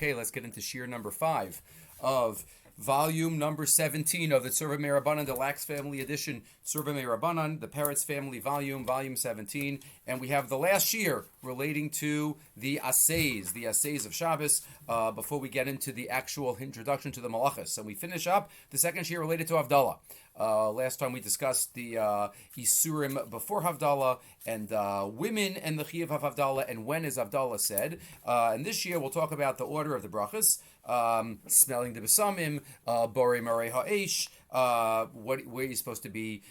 Okay, let's get into shiur number 5 of volume number 17 of the Tzurba Hilchot Deluxe Family Edition, Tzurba Hilchot, the Parrots Family Volume 17, and we have the last shiur relating to the assays of Shabbos, before we get into the actual introduction to the Malachos. And we finish up the second shiur related to Havdala. Last time we discussed the isurim before Havdala and women and the chiyuv of Havdala and when is Havdala said. And this year we'll talk about the order of the brachas, smelling the besamim, borei marei ha'esh, where you're supposed to be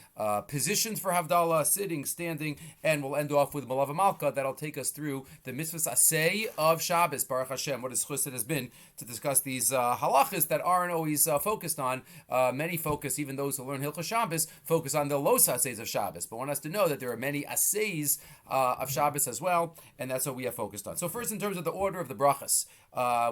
positioned for Havdala, sitting, standing, and we'll end off with Malava Malka. That'll take us through the mitzvahs asay of Shabbos, Baruch Hashem. What a schus it has been to discuss these halachas that aren't always focused on. Many focus, even those who learn Hilchot Shabbos, focus on the los assays of Shabbos, but want us to know that there are many assays of Shabbos as well, and that's what we have focused on. So first, in terms of the order of the brachas,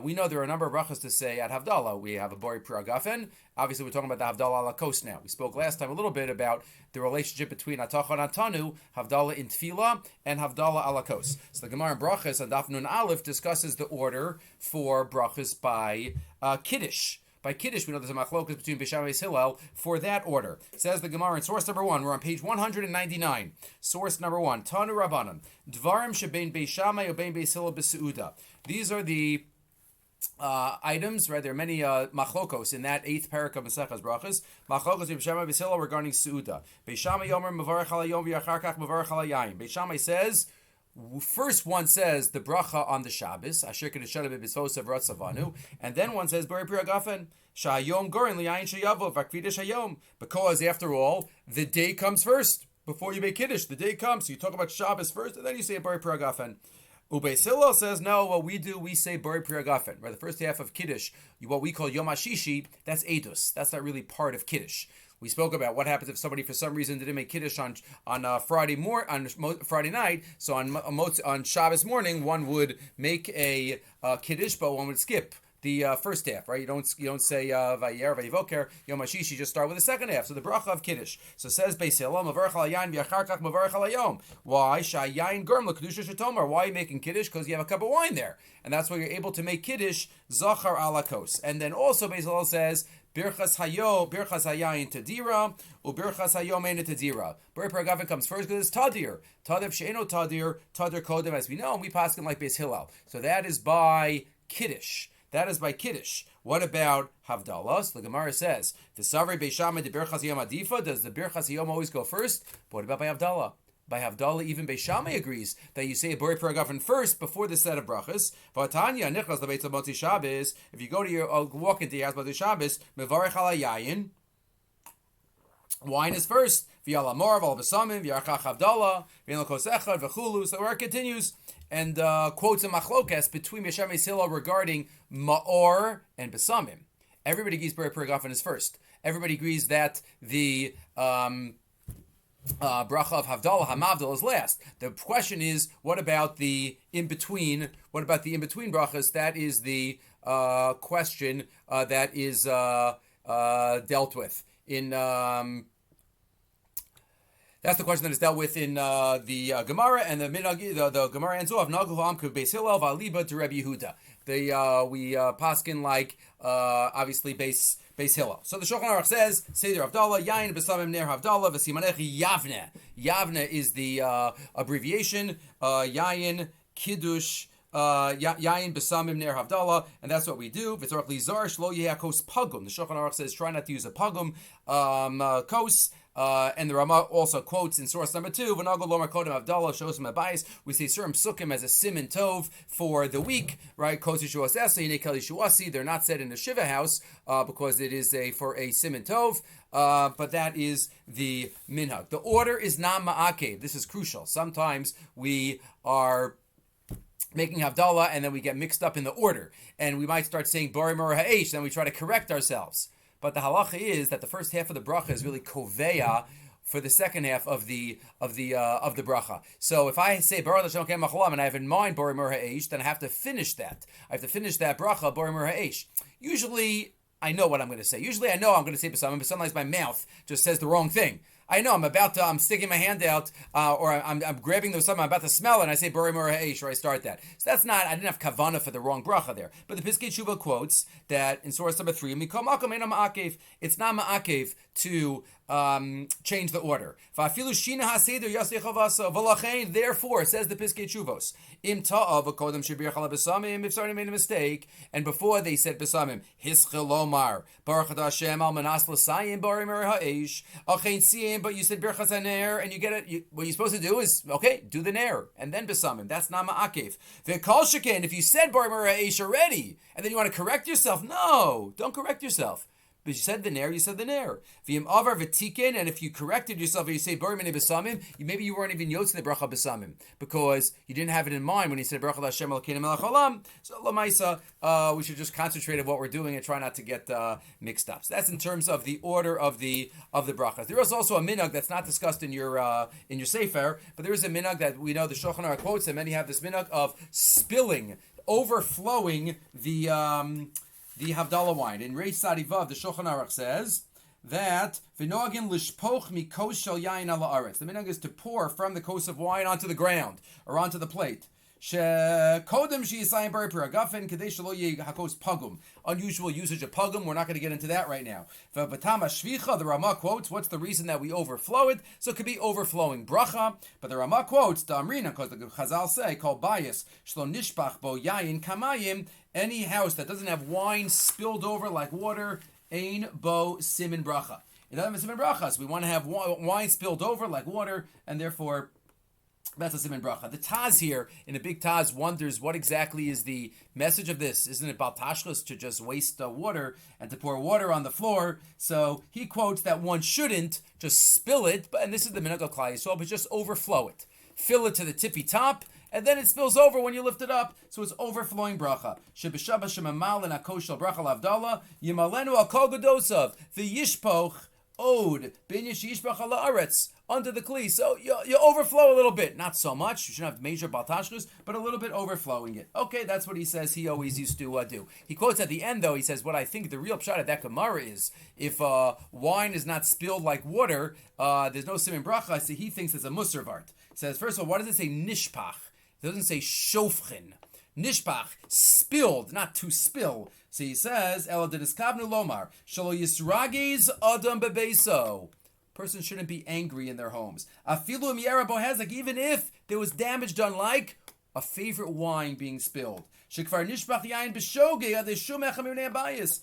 we know there are a number of brachas to say at Havdala. We have a borei piragafen. Obviously, we're talking about the Havdala Halachot now. We spoke last time a little bit about the relationship between Atachon and Atanu, Havdala in Tefillah, and Havdala Halachos. So the Gemara in Brachas and Daf Nun Aleph discusses the order for brachas by Kiddush. By Kiddush, we know there's a machlokas between Beis Shammai and Hillel for that order. Says the Gemara in source number 1. We're on page 199. Source number 1. Tanu Rabbanan. Dvarim shebein Beis Shammai or bein Beis Hillel b'seuda. These are the items, right? There are many machlokos in that 8th parak of Maseches Brachas. Machlokos Beis Shammai Beis Hillel regarding seuda. Beis Shammai yomer mevarech al hayom v'yachar kach mevarech al hayayim. Beis Shammai says, first one says the bracha on the Shabbos, Asher Kedusha b'mitzvos Ratzavanu, and then one says Borei Piragafen, Shayom Gorin Liyayin Shayavo Vakvidish Hayom, because after all, the day comes first. Before you make Kiddush, the day comes. So you talk about Shabbos first, and then you say Borei Piragafen. Beis Hillel says, no, what we do, we say Borei Piragafen. Right, the first half of Kiddush, what we call Yom HaShishi, that's Eidos. That's not really part of Kiddush. We spoke about what happens if somebody, for some reason, didn't make Kiddush on Friday night. So on Shabbos morning, one would make a Kiddush, but one would skip the first half, right? You don't say Vayer, Vayivoker, Yom HaShishi, just start with the second half. So the bracha of Kiddush. So says Beis Hillel, Mavarech al Yayin v'yachar kach Mavarech al Hayom. Why? Shayayin Gurm l'kedusha shetomar. Why are you making Kiddush? Because you have a cup of wine there, and that's why you're able to make Kiddush Zachar alakos. And then also Beis Hillel says, Birchas hayayin tadira, ubirchas hayom ein tadira. Borei Piragafen comes first because it's tadir. Tadir she'eno tadir kodem, as we know, and we pass him like Beis Hillel. So that is by Kiddush. That is by Kiddush. What about Havdala? So the Gemara says, the Savrei Beis Shammai the Birchas Hayom Adifa. Does the Birchas Hayom always go first? But what about by Havdala? By Havdala, even Beis Shammai agrees that you say a Borei Piragafen first before the set of brachas. V'atanya nichlas lebeitz Motza'ei Shabbos. If you go to your walk into your house Motza'ei Shabbos, mevarech al hayayin. Wine is first. V'yal amor v'al besamim v'yarchach Havdala v'yin l'kos echad v'chulu. So where it continues and quotes a machlokas between Beis Shammai and Hillel regarding ma'or and besamim. Everybody agrees Borei Piragafen is first. Everybody agrees that the bracha of Havdala, Hamavdala, is last. The question is, what about the in-between? What about the in-between brachas? That is the question that is dealt with in. That's the question that is dealt with in the Gemara, and the Gemara ends off Nagu Amku Beis Hillel Valiba to Rabbi Yehuda. We paskin like obviously Beis Hillel. So the Shulchan Aruch says Seder Havdala Yayin Besamim Ner Havdala V'Simanechi Yavne. Yavne is the abbreviation. Yayin Kiddush. Yayin Besamim Ner Havdala, and that's what we do. V'Tzorach Lizar Shlo Yehakos Pagum. The Shulchan Aruch says try not to use a pagum kos. And the Rama also quotes in source number 2, V'Nagol Lomar Kodem Havdala shows him a bias. We say Surim Sukkim as a Siman Tov for the week, right? Kos Yishuas Esa, Yinekel Yishuasi. They're not said in the Shiva house because it is for a Siman Tov, but that is the minhag. The order is not ma'akev. This is crucial. Sometimes we are making Havdala and then we get mixed up in the order, and we might start saying Borei Marei Ha'esh, then we try to correct ourselves. But the halacha is that the first half of the bracha is really koveya for the second half of the bracha. So if I say Baruch Hashem Ken Machalam and I have in mind Borei Marei Ha'esh, then I have to finish that. I have to finish that bracha Borei Marei Ha'esh. Usually I know what I'm going to say. Usually I know I'm going to say Besamim, but sometimes my mouth just says the wrong thing. I know I'm sticking my hand out, or I'm grabbing something I'm about to smell, and I say Bari Mora Ha'esh, or I start that. So that's not, I didn't have kavana for the wrong bracha there. But the Piskei Tshuva quotes that in source number 3, Mikol Makom Eino Ma'akev, it's not Ma'akev to change the order. Therefore, says the Piskei Tshuvos, Im ta'av kodem shebir chala besamim, if somebody made a mistake, and before they said besamim, hischel omar, baruch Hashem al manas l'sayim bari mer ha'esh, achein siyim, but you said birchas haner, and you get it, what you're supposed to do is, okay, do the ner, and then besamim. That's not ma'akev. V'kol sheken, if you said bari mer ha'esh already, and then you want to correct yourself, no, don't correct yourself. But you said the nair, you said the nair. V'yim avar v'tiken, and if you corrected yourself, or you say bari mene besamim, maybe you weren't even yotz the bracha besamim because you didn't have it in mind when you said bracha Hashem Elokeinu melech haolam. So lamaisa, we should just concentrate on what we're doing and try not to get mixed up. So that's in terms of the order of the brachas. There is also a minhag that's not discussed in your sefer, but there is a minhag that we know the Shulchan Aruch quotes, and many have this minhag of spilling, overflowing the Havdala wine. In Reis Sadivav, the Shulchan Aruch says that v'noagin lishpoch mikos shel yain ala aretz. The minhag is to pour from the kos of wine onto the ground or onto the plate. Shekodem sheyisayim bari piragafen kadei shelo yeh hakos pagum. Unusual usage of pagum. We're not going to get into that right now. V'batam hashvicha, the Rama quotes, what's the reason that we overflow it? So it could be overflowing bracha. But the Rama quotes, Damrina, because the Chazal say, called bias, shlo nishpach bo yayin kamayim. Any house that doesn't have wine spilled over like water, ein bo simin bracha. It doesn't have a simin bracha, so we want to have wine spilled over like water, and therefore that's a simin bracha. The Taz here, in a big Taz, wonders what exactly is the message of this. Isn't it bal tashchus to just waste water and to pour water on the floor? So he quotes that one shouldn't just spill it, and this is the minhag of Klal Yisrael, but just overflow it. Fill it to the tippy top, and then it spills over when you lift it up, so it's overflowing bracha. Shebeshaba shemamal and akoshel bracha lavdala yimalenu al kol gedosav v'yishpoch od ben yishpoch ala aretz under the kli. So you overflow a little bit, not so much. You shouldn't have major baltashkus, but a little bit overflowing it. Okay, that's what he says. He always used to do. He quotes at the end though. He says, "What I think the real pshat of that Gemara is, if wine is not spilled like water, there's no simin bracha." So he thinks it's a musar vart. He says, first of all, what does it say nishpach? It doesn't say shofchin. Nishpach, spilled, not to spill. So he says, Ela deniskavnu lomar, shalo yisragiz adam bebeso. Person shouldn't be angry in their homes. Afilu miyara bohezek, even if there was damage done, like a favorite wine being spilled. Shekvar nishpach yain b'shogeg adeshum echamir ne'abayis.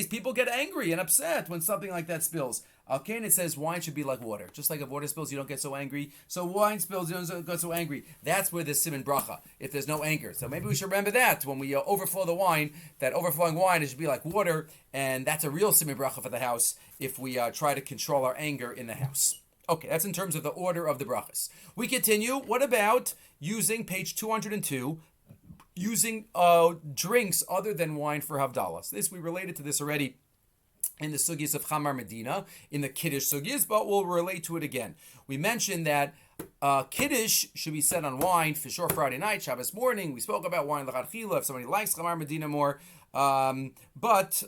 People get angry and upset when something like that spills. Al-Kain, it says wine should be like water. Just like if water spills, you don't get so angry. So wine spills, you don't get so angry. That's where there's siman bracha, if there's no anger. So maybe we should remember that when we overflow the wine, that overflowing wine, it should be like water, and that's a real siman bracha for the house if we try to control our anger in the house. Okay, that's in terms of the order of the brachas. We continue. What about using page 202, using drinks other than wine for Havdalah? So this, we related to this already in the sugyas of Chamar Medina, in the Kiddush sugyas, but we'll relate to it again. We mentioned that Kiddush should be said on wine for sure Friday night, Shabbos morning. We spoke about wine l'chadchila if somebody likes Chamar Medina more. But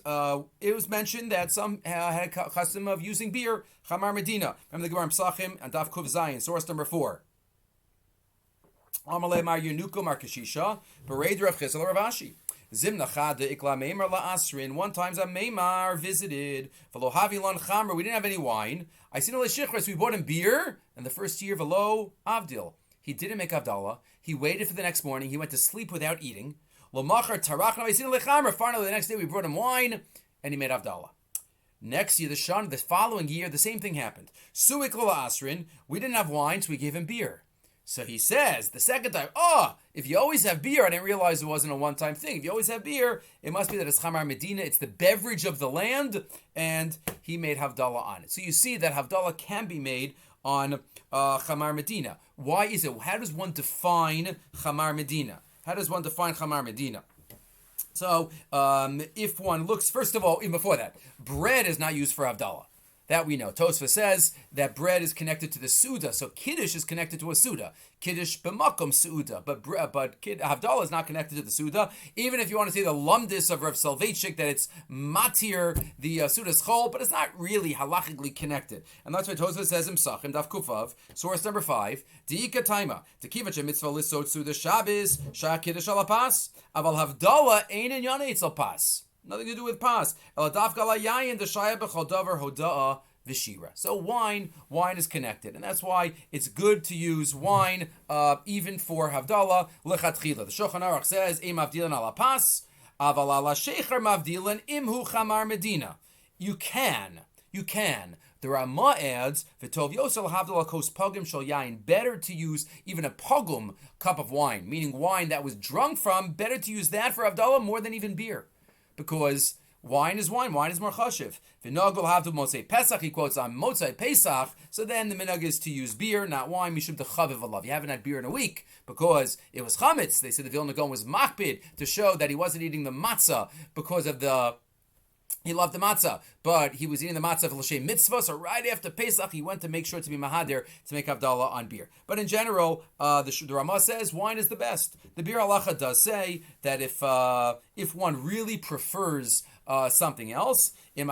it was mentioned that some had a custom of using beer, Chamar Medina. Remember the Gemara in Pesachim and Daf Kuv Zayin, source number 4. Amalei Mar Yenuko Mar Kashisha, Bered Rav Chisel Rav Ashi. Zimnacha de ikla meimar la asrin. One time a meimar visited. V'lo havilon chamra. We didn't have any wine. I seen no shichras. We bought him beer. And the first year v'lo avdil. He didn't make Havdalah. He waited for the next morning. He went to sleep without eating. Lo machar tarachna. I seen no chamra. Finally, the next day we brought him wine, and he made Havdalah. Next year, the following year, the same thing happened. Suik la asrin. We didn't have wine, so we gave him beer. So he says, the second time, if you always have beer, I didn't realize it wasn't a one-time thing. If you always have beer, it must be that it's Chamar Medina, it's the beverage of the land, and he made Havdalah on it. So you see that Havdalah can be made on Chamar Medina. Why is it? How does one define Chamar Medina? So if one looks, first of all, even before that, bread is not used for Havdalah. That we know. Tosfos says that bread is connected to the Suda, so Kiddush is connected to a Suda. Kiddush b'makom Suda, but Havdala is not connected to the Suda. Even if you want to say the lumdis of Rav Soloveitchik, that it's matir, the Suda's chol, but it's not really halachically connected. And that's why Tosfos says in Psachim, Daf Kufav, source number 5, Diika Taima, Tekivacha mitzvah lisot Suda Shabbos, Shah Kiddush alapas, Aval Havdala ein in Yana Eitzel Pas. Nothing to do with pas. So wine is connected, and that's why it's good to use wine even for Havdala lechatchila. The Shulchan Aruch says, "Im avdilan ala pas, aval ala shecher mavdilan imhu chamar medina." You can. The Ramah adds, "V'tov yosel havdala kos pogum shel yain." Better to use even a pogum cup of wine, meaning wine that was drunk from. Better to use that for Havdala more than even beer. Because wine is more chashiv. V'nagol havdu Motza'ei Pesach, he quotes on Motza'ei Pesach, so then the minhag is to use beer, not wine, mishum techaviv alav. You haven't had beer in a week, because it was chametz. They said the Vilna Gaon was magbid, to show that he wasn't eating the matzah because of he loved the matzah, but he was eating the matzah for l'shem mitzvah, so right after Pesach, he went to make sure to be mahadir, to make Havdala on beer. But in general, the Ramah says wine is the best. The beer halacha does say that if one really prefers something else, so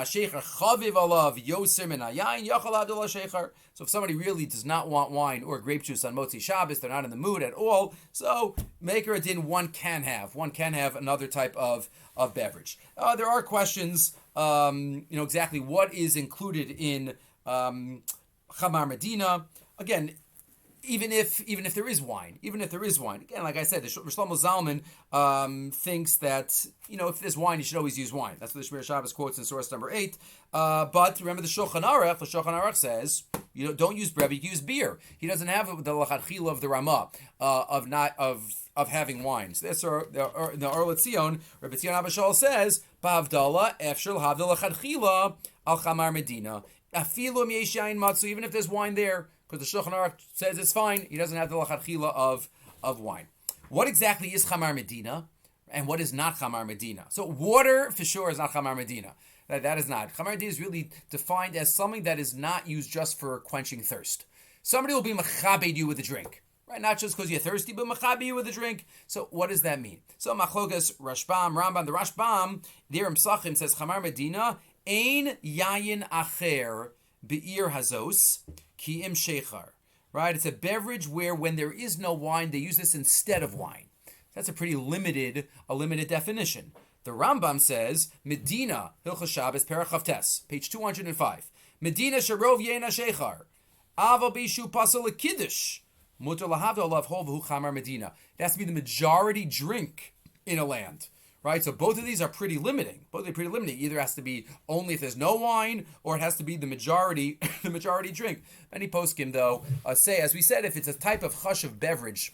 if somebody really does not want wine or grape juice on Motza'ei Shabbos, they're not in the mood at all, so maker a din, one can have another type of beverage. There are questions, exactly what is included in Chamar Medina. Again, even if there is wine, again, like I said, the Shlomo Zalman thinks that if there's wine, you should always use wine. That's what the Shmir Shabbos quotes in source number 8. But remember the Shulchan Aruch. The Shulchan Aruch says don't use bread, you use beer. He doesn't have the lachatchila of the Ramah of having wines. That's the Or Letzion. Rabbi Tzion Abba Shaul says ba'Havdala efshel havdala lachatchila al chamar medina afilu yesh yain matzu, even if there's wine there. Because the Shulchan Aruch says it's fine. He doesn't have the lachatchila of wine. What exactly is Chamar Medina, and what is not Chamar Medina? So water, for sure, is not Chamar Medina. That is not. Chamar Medina is really defined as something that is not used just for quenching thirst. Somebody will be machabed you with a drink, right? Not just because you're thirsty, but machabed you with a drink. So what does that mean? So Machlokas, Rashbam, Rambam, the Rashbam, there in Psachim says Chamar Medina, Ein Yayin Acher Be'ir Hazos, Ki im shechar, right? It's a beverage where when there is no wine, they use this instead of wine. That's a pretty limited definition. The Rambam says, Medina, Hilchot Shabbos, Perach Chavtes, page 205. Medina sharov yena shechar, ava bishu pasol kiddush, mutar lahavdo alav hol v'hu chamar Medina. It has to be the majority drink in a land. Right, so both of these are pretty limiting. Either has to be only if there's no wine, or it has to be the majority drink. Many poskim, though, say, as we said, if it's a type of chashiv beverage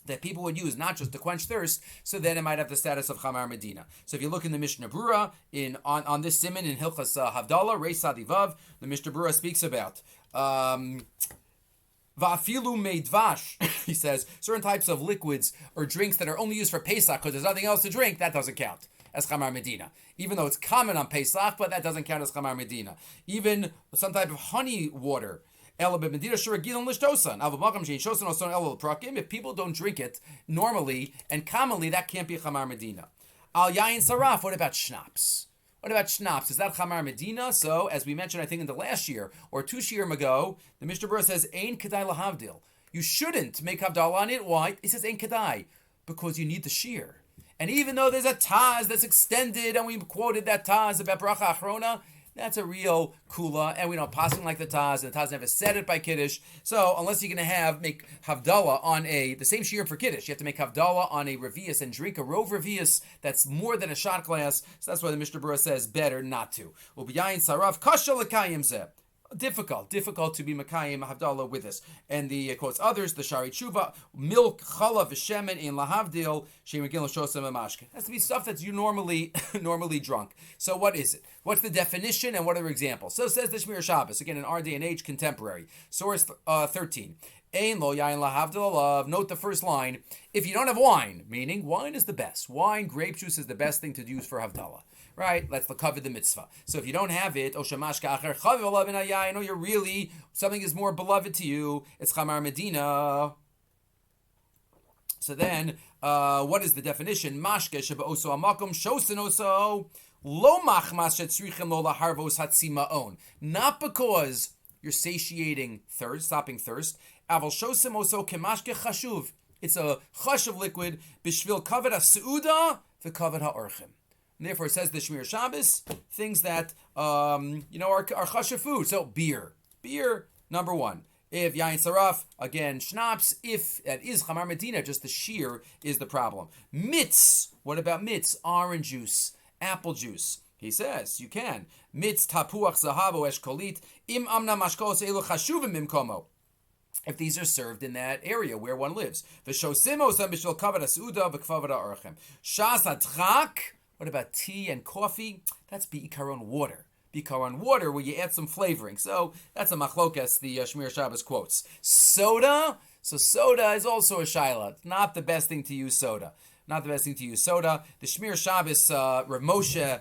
that people would use not just to quench thirst, so then it might have the status of Chamar Medina. So if you look in the Mishnah Brura, on this siman in Hilchas Havdala, Reis Sadivav, the Mishnah Brura speaks about Va'afilu meidvash, he says, certain types of liquids or drinks that are only used for Pesach because there's nothing else to drink, that doesn't count as Chamar Medina. Even though it's common on Pesach, but that doesn't count as Chamar Medina. Even some type of honey water. If people don't drink it normally and commonly, that can't be Chamar Medina. Al Yain Saraf, what about schnapps? Is that Chamar Medina? So, as we mentioned, I think in the last year or 2 shiurim ago, the Mishnah Berurah says, Ein Kedai Lahavdil. You shouldn't make Havdala on it. Why? It says Ein Kedai. Because you need the shiur. And even though there's a Taz that's extended, and we quoted that Taz about Bracha Achrona, that's a real kula, and we don't passing like the Taz, and the Taz never said it by Kiddush. So unless you're going to make Havdala on the same shiur for Kiddush, you have to make Havdala on a revius and drink a rov revius that's more than a shot glass. So that's why the Mishnah Berurah says better not to. U'b'yayin sarav kasha l'kayim zeh. Difficult to be Makayim Havdala with this. And the quotes others, the Shari Tshuva, milk, chalav, v'shemen, in lahavdil, shemagil, shosam, and mashke. Has to be stuff that's you normally drunk. So what is it? What's the definition and what are examples? So says the Shmir Shabbos, again in our day and age, contemporary. Source 13. Ein lo yain lahavdil alav. Note the first line. If you don't have wine, meaning wine is the best. Wine, grape juice is the best thing to use for Havdala. right? Let's cover the mitzvah. So if you don't have it, I know you're really, something is more beloved to you, it's chamar medina. So then, what is the definition? Mashke sheba oso amakom shosin oso lo machmas shetzrichim lo laharvos hatzimaon. Not because you're satiating thirst, stopping thirst. Aval shosim oso kemashke chashuv. It's a chashuv liquid b'shvil kavod ha'seuda v'kavod ha'orchim. And therefore, it says the Shmir Shabbos, things that are chashuv food. So beer, number one. If yain saraf, again, schnapps. If that is chamar medina, just the shiur is the problem. Mitz, what about mitz? Orange juice, apple juice. He says, you can. Mitz tapuach zahavo eshkolit, im amna mashkos elu chashuvim imkomo. If these are served in that area where one lives. V'shosimo sam b'shvil kavod ha'seuda v'kavod ha'orchem. Shas ha'tchak, what about tea and coffee? That's bi'ikaron water. Bikaron water, where you add some flavoring. So that's a machlokas the Shmir Shabbos quotes. Soda, so soda is also a shaila. It's not the best thing to use soda. The Shmir Shabbos, Rav Moshe,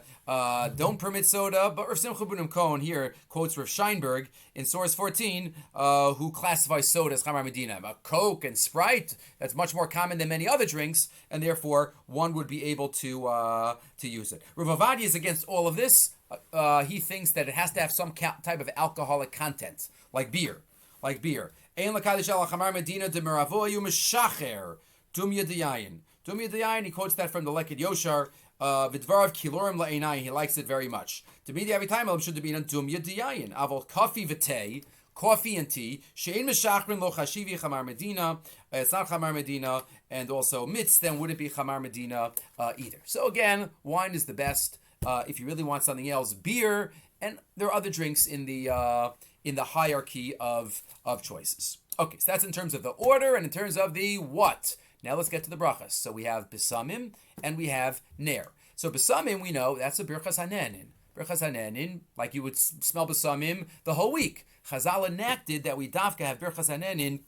don't permit soda, but Rav Simcha ben Cohen here quotes Rav Scheinberg in source 14, who classifies soda as chamar medina. About Coke and Sprite, that's much more common than many other drinks, and therefore one would be able to use it. Rav Avadia is against all of this. He thinks that it has to have some type of alcoholic content, like beer. Ein l'kadish al chamar medina de meravoyu mishacher dumya diyayin. Dumya diyayin, he quotes that from the Leked Yoshar. Vidvarav kilorim la'einai, he likes it very much. To me, every time should be in dumya diyayin. Avol coffee v'tei, coffee and tea. She'ein mishachrin lo chashivi chamar medina. It's not chamar medina, and also mitz. Then wouldn't be chamar medina either. So again, wine is the best. If you really want something else, beer, and there are other drinks in the hierarchy of choices. Okay, so that's in terms of the order and in terms of the what. Now let's get to the brachas. So we have besamim and we have ner. So besamim, we know that's a birchas hanenin. Birchas hanenin, like you would smell besamim the whole week. Chazal enacted that we dafka have birchas hanenin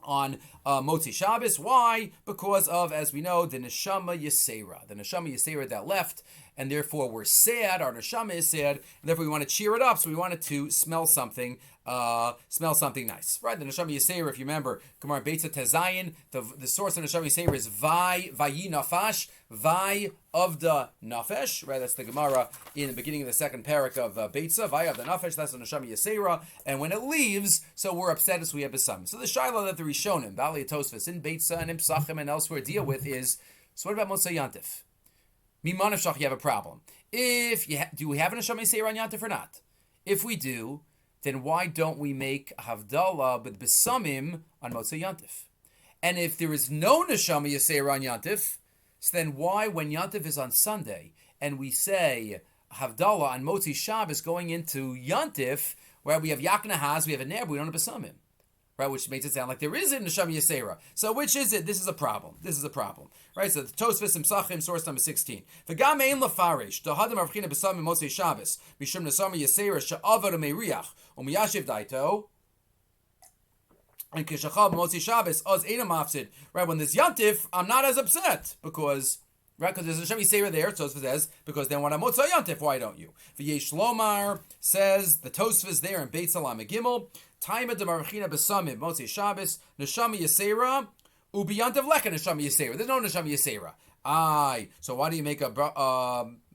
on Motza'ei Shabbos. Why? Because of, as we know, the neshama yisera that left, and therefore we're sad. Our neshama is sad, and therefore we want to cheer it up. So we wanted to smell something nice, right? The neshama yisera, if you remember, Gemara Beitza Tezayin, the source of neshama yisera is vayi nafash, vai of the nafesh, right? That's the Gemara in the beginning of the second parak of Beitza, vai of the nafesh. That's the neshama yisera, and when it leaves, so we're upset as we have besam. So the shaila that the Rishonim, Bali Tosfos, in Beitza and in Psachim and elsewhere deal with is, so what about Motza'ei Yantif? Mimanavshach, you have a problem. Do we have an neshama yisera on Yantif or not? If we do, then why don't we make Havdala with besamim on Motza'ei Yantif? And if there is no neshama yisera on Yantif, so then why, when Yantif is on Sunday, and we say Havdala on Motza'ei Shabbos going into Yantif, where we have Yaknahaz, we have a ner, but we don't have besamim, right? Which makes it sound like there is a neshama yisera. So which is it? This is a problem, right? So the Tosfos and Psachim, source number 16. V'gam ein lefarish dohadam avchina besamim Motza'ei Shabbos mishum neshama yisera she'avar meiriach umiyashiv daito. And kishachal Motza'ei Shabbos oz einam mafsid. Right, when there's Yantif, I'm not as upset because there's a neshama yisera there. Tosfos says because then when I'm Motza'ei Yantif, why don't you? V'yesh lomar says the Tosfos there in Beit Salam Gimel. Taima demarachina besamim Motza'ei Shabbos neshama yisera ubiyantiv leka neshama yisera. There's no neshama yisera. So why do you make a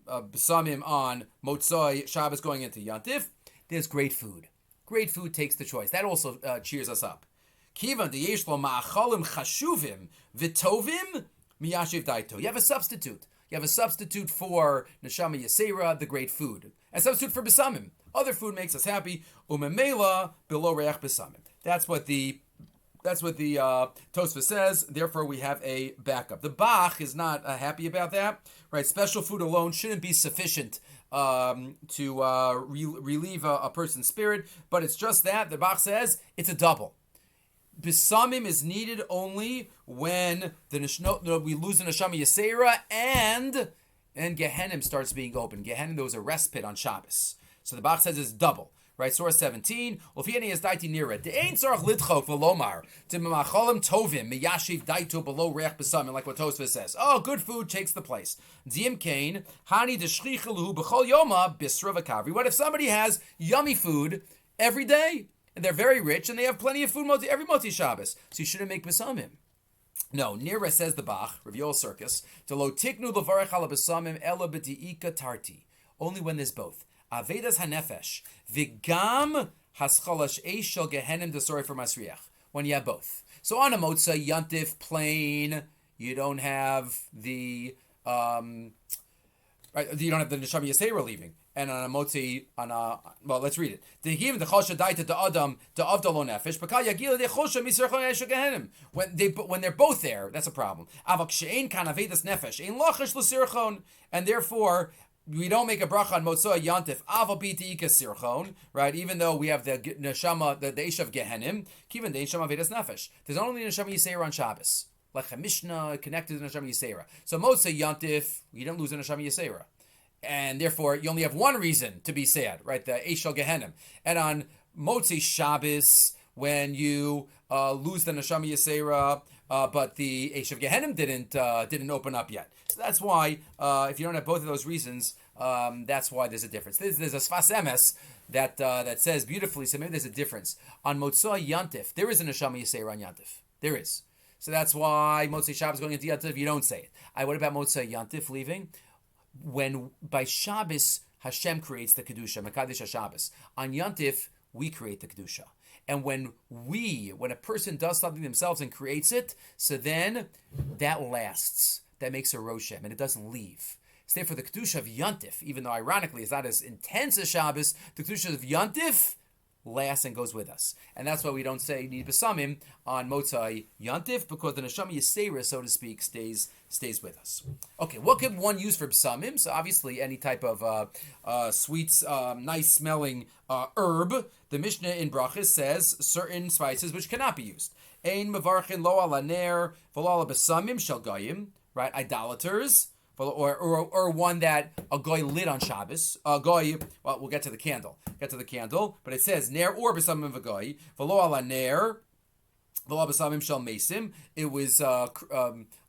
besamim on Motza'ei Shabbos going into Yantif? There's great food. Great food takes the choice. That also cheers us up. Kivan deyesh lo ma'achalim chashuvim v'tovim miyashiv daito. You have a substitute. You have a substitute for neshama yisera, the great food. A substitute for besamim. Other food makes us happy. Umemela below reach besamim. That's what the Tosfos says. Therefore, we have a backup. The Bach is not happy about that. Right? Special food alone shouldn't be sufficient to relieve a person's spirit. But it's just that the Bach says it's a double. Besamim is needed only when we lose the neshama yisera and Gehenim starts being open. Gehenim, there was a respite on Shabbos. So the Bach says it's double. Right, source 17. Ufiani is daiti nira. De ein tzarach lidchok v'lomar to machalim tovim miyashiv daitu below reach besamim, like what Tosfos says. Oh, good food takes the place. Diem kain hani deshchichalu b'chol yoma bisra v'kavri. What if somebody has yummy food every day and they're very rich and they have plenty of food every Motzi Shabbos? So you shouldn't make besamim. No, Nira says the Bach, Rav Yoel Circus, to lo tiknu levarech ala besamim ela b'di'ika tarti. Only when there's both. Avedas hanefesh, vigam haschalash eish shel gehenim desori for masriach. When you have both. So on a Motza'ei Yantif plain, you don't have the neshama yisera leaving. And on a Motza'ei, let's read it. When they're both there, that's a problem. And therefore, we don't make a bracha on Motza'ei Yantif, aval b'ti ika sirchon, right? Even though we have the neshama, the eish of Gehenim, kiven the neshama vedas nefesh. There's only neshama yisera on Shabbos, like a Mishnah connected to neshama yisera. So Motza'ei Yantif, you don't lose a neshama yisera, and therefore you only have one reason to be sad, right? The eish of Gehenim. And on Motza'ei Shabbos, when you lose the neshama yisera, but the eish of Gehenim didn't open up yet. So that's why, if you don't have both of those reasons, that's why there's a difference. There's a Sfas Emes that says beautifully, so maybe there's a difference. On Motza'ei Yantif, there is a Neshama Yisera on Yantif. There is. So that's why Motza'ei Shabbos going into Yantif, you don't say it. What about Motza'ei Yantif leaving? When by Shabbos, Hashem creates the Kedusha, Mekadesh HaShabbos. On Yantif, we create the Kedusha. And when a person does something themselves and creates it, so then that lasts. That makes a Roshem, and it doesn't leave. So therefore, the Kedusha of Yantif, even though ironically it's not as intense as Shabbos, the Kedusha of Yantif lasts and goes with us. And that's why we don't say need besamim on Motza'ei Yantif, because the Neshama Yisera, so to speak, stays with us. Okay, what could one use for besamim? So obviously any type of sweet, nice smelling herb. The Mishnah in Brachas says certain spices which cannot be used. Ein mevarchin lo ala ner v'lo ala besamim shel goyim. Right, idolaters, or one that a goy lit on Shabbos. A goy, well, we'll get to the candle. But it says ner or besamim v'goy v'lo ala ner v'lo besamim shel mesim. It was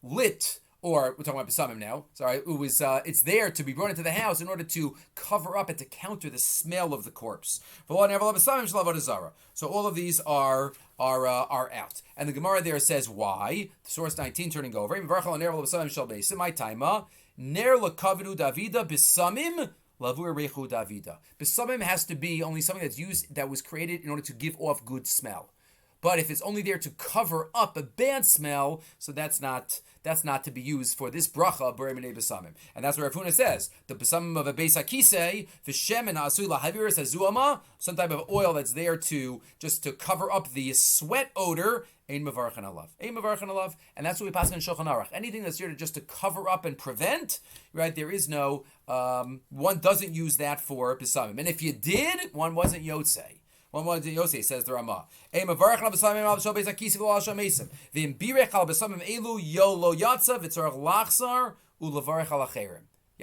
lit, or we're talking about besamim now. Sorry, it was. It's there to be brought into the house in order to cover up and to counter the smell of the corpse. V'lo ner v'lo besamim shel avodah zara. So all of these are out. And the Gemara there says why. Source 19 turning over. My taima. Ner lekavidu davida bisamim lavur rechu davida. Bisamim has to be only something that's used, that was created in order to give off good smell. But if it's only there to cover up a bad smell, so that's not to be used for this bracha b'rei minei besamim. And that's where Rav Huna says the besamim of a beis hakisei v'shem and asui lahaviris hazuama, some type of oil that's there to cover up the sweat odor. Ein mevarchin alav, and that's what we pass in Shulchan Aruch. Anything that's here just to cover up and prevent, right? There is no one doesn't use that for besamim, and if you did, one wasn't yotzei. One Yosei says the Ramah. You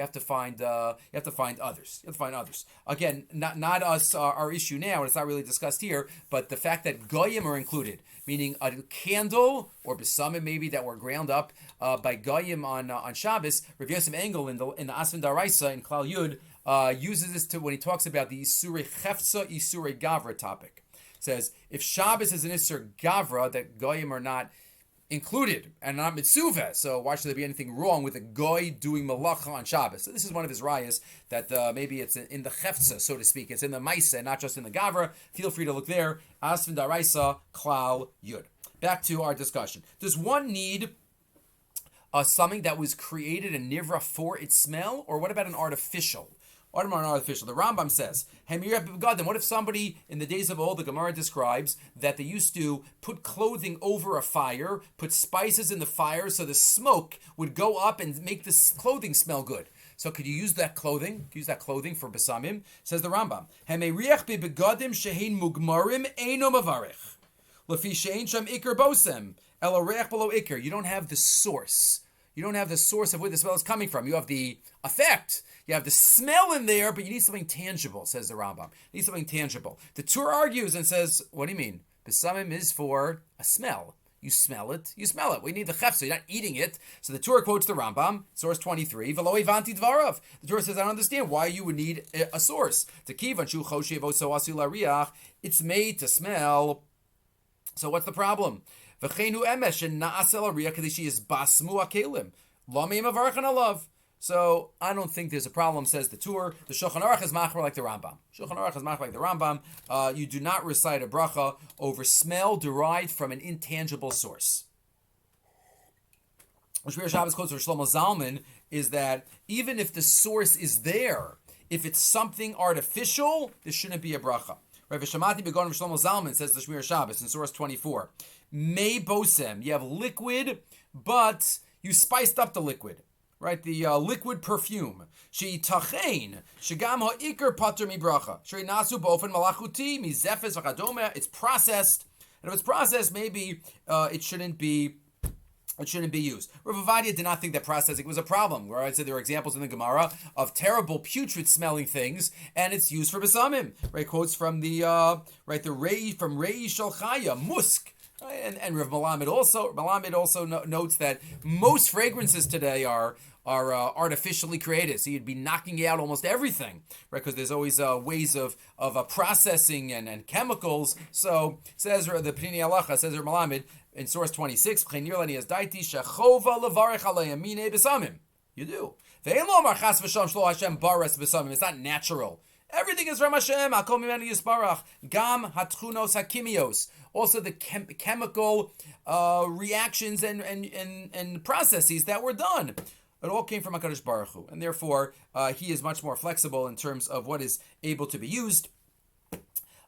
have to find others. Again, not us, our issue now, and it's not really discussed here, but the fact that goyim are included, meaning a candle or besamim maybe that were ground up by goyim on Shabbos. Rav Yosef Engel in the Asvan Daraisa in Klal Yud uses this when he talks about the Isurei Chefza, Isurei Gavra topic. Says if Shabbos is an Isur Gavra, that goyim are not included and not mitzuvah, so why should there be anything wrong with a goy doing malacha on Shabbos? So this is one of his rayas that maybe it's in the chefza, so to speak. It's in the maisa, not just in the gavra. Feel free to look there. Asvin daraisa klal yud. Back to our discussion. Does one need something that was created in nivra for its smell, or what about an artificial? The Rambam says, what if somebody in the days of old, the Gemara describes that they used to put clothing over a fire, put spices in the fire so the smoke would go up and make the clothing smell good. So could you use that clothing? Use that clothing for besamim? Says the Rambam. You don't have the source. You don't have the source of where the smell is coming from. You have the effect. You have the smell in there, but you need something tangible, says the Rambam. You need something tangible. The Tur argues and says, what do you mean? Besamim is for a smell. You smell it. We need the chefza. You're not eating it. So the Torah quotes the Rambam, source 23. V'lo ivanti dvarav. The Torah says, I don't understand why you would need a source. It's made to smell. So what's the problem? So I don't think there's a problem, says the Tur. The Shulchan Aruch is machmer like the Rambam. You do not recite a bracha over smell derived from an intangible source. What Shmir Shabbos quotes for Shlomo Zalman is that even if the source is there, if it's something artificial, there shouldn't be a bracha. Rabbi Shamati Begon of Shlomo Zalman says the Shmir Shabbos in source 24. Mei bosem, you have liquid, but you spiced up the liquid. Right, the liquid perfume. Sheitachein, shegam ha'ikar pater mi bracha. Sheinasu bofen malachuti mi zefes v'chadome. It's processed, and if it's processed, maybe it shouldn't be used. Rav Ovadia did not think that processing was a problem. Where I said there are examples in the Gemara of terrible putrid smelling things, and it's used for besamim. Right, quotes from the Rei Shalchaya musk. And Rav Malamed also notes that most fragrances today are artificially created. So you'd be knocking out almost everything, right? Because there's always ways of processing and chemicals. So says the Pnei Halacha, says Rav Malamed in source 26, you do. It's not natural. Everything is from Hashem. Gam hatchunos hakimios. Also the chemical reactions and processes that were done. It all came from HaKadosh Baruch Hu. And therefore, he is much more flexible in terms of what is able to be used.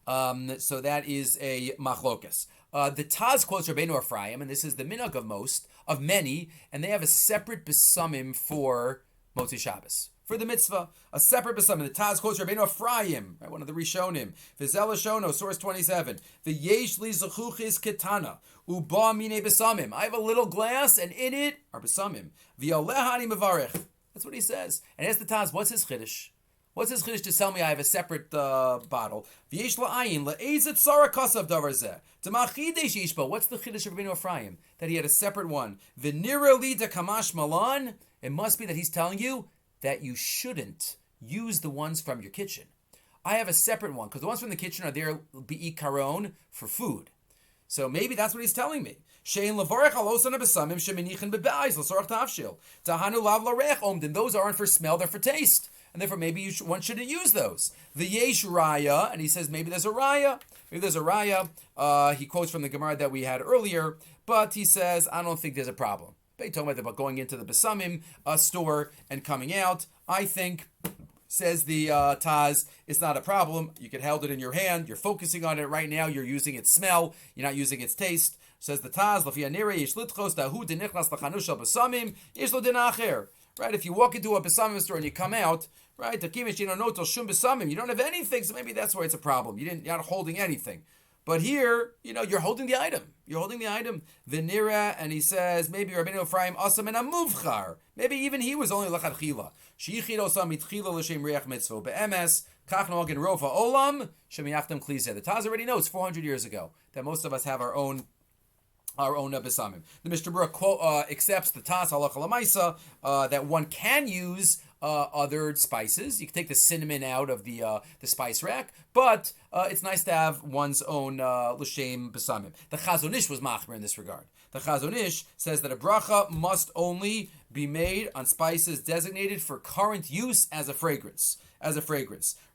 So that is a machlokas. The Taz quotes Rabbeinu Ephraim, and this is the minhag of many, and they have a separate besamim for Motzei Shabbos. For the mitzvah, a separate besamim. The Taz quotes Rabbeinu Ephraim, right, one of the Rishonim. V'zel Shono, source 27. V'yesh li zechuchis ketana, uba mine besamim. I have a little glass, and in it are besamim. V'yaleha ani mevarech. That's what he says. And ask the Taz, what's his chiddush? What's his chiddush to tell me I have a separate bottle? V'yesh la'ayin la'ezet sara kasav davar zeh. T'machidesh yishba. What's the chiddush of Rabbeinu Ephraim? That he had a separate one. V'nira li da kamash malan. It must be that he's telling you that you shouldn't use the ones from your kitchen. I have a separate one, because the ones from the kitchen are there bi'ikaron for food. So maybe that's what he's telling me. Shein levarech alosana besamim sheminichen bebeis l'sorach tavshil. Tahanu lav larech omdin. Those aren't for smell, they're for taste. And therefore maybe one shouldn't use those. The yesh raya, and he says maybe there's a raya. He quotes from the Gemara that we had earlier, but he says, I don't think there's a problem. They talking about going into the besamim store and coming out. I think, says the Taz, it's not a problem. You can hold it in your hand. You're focusing on it right now. You're using its smell. You're not using its taste. Says the Taz, right? If you walk into a besamim store and you come out, right? You don't have anything, so maybe that's why it's a problem. You're not holding anything. But here, you're holding the item. Venira, and he says, maybe Rabbeinu Ephraim asam en amuvchar. Maybe even he was only lachadchila. Sheichid osam mitchila l'shem riach mitzvah. Be'emes, kach noagin rofa olam, shemiyachtem klizeh. The Taz already knows 400 years ago that most of us have our own besamim. The Mishnah Berurah accepts the Taz halacha l'maisa that one can use other spices. You can take the cinnamon out of the spice rack, but it's nice to have one's own l'shem besamim. The Chazon Ish was machmer in this regard. The Chazon Ish says that a bracha must only be made on spices designated for current use as a fragrance.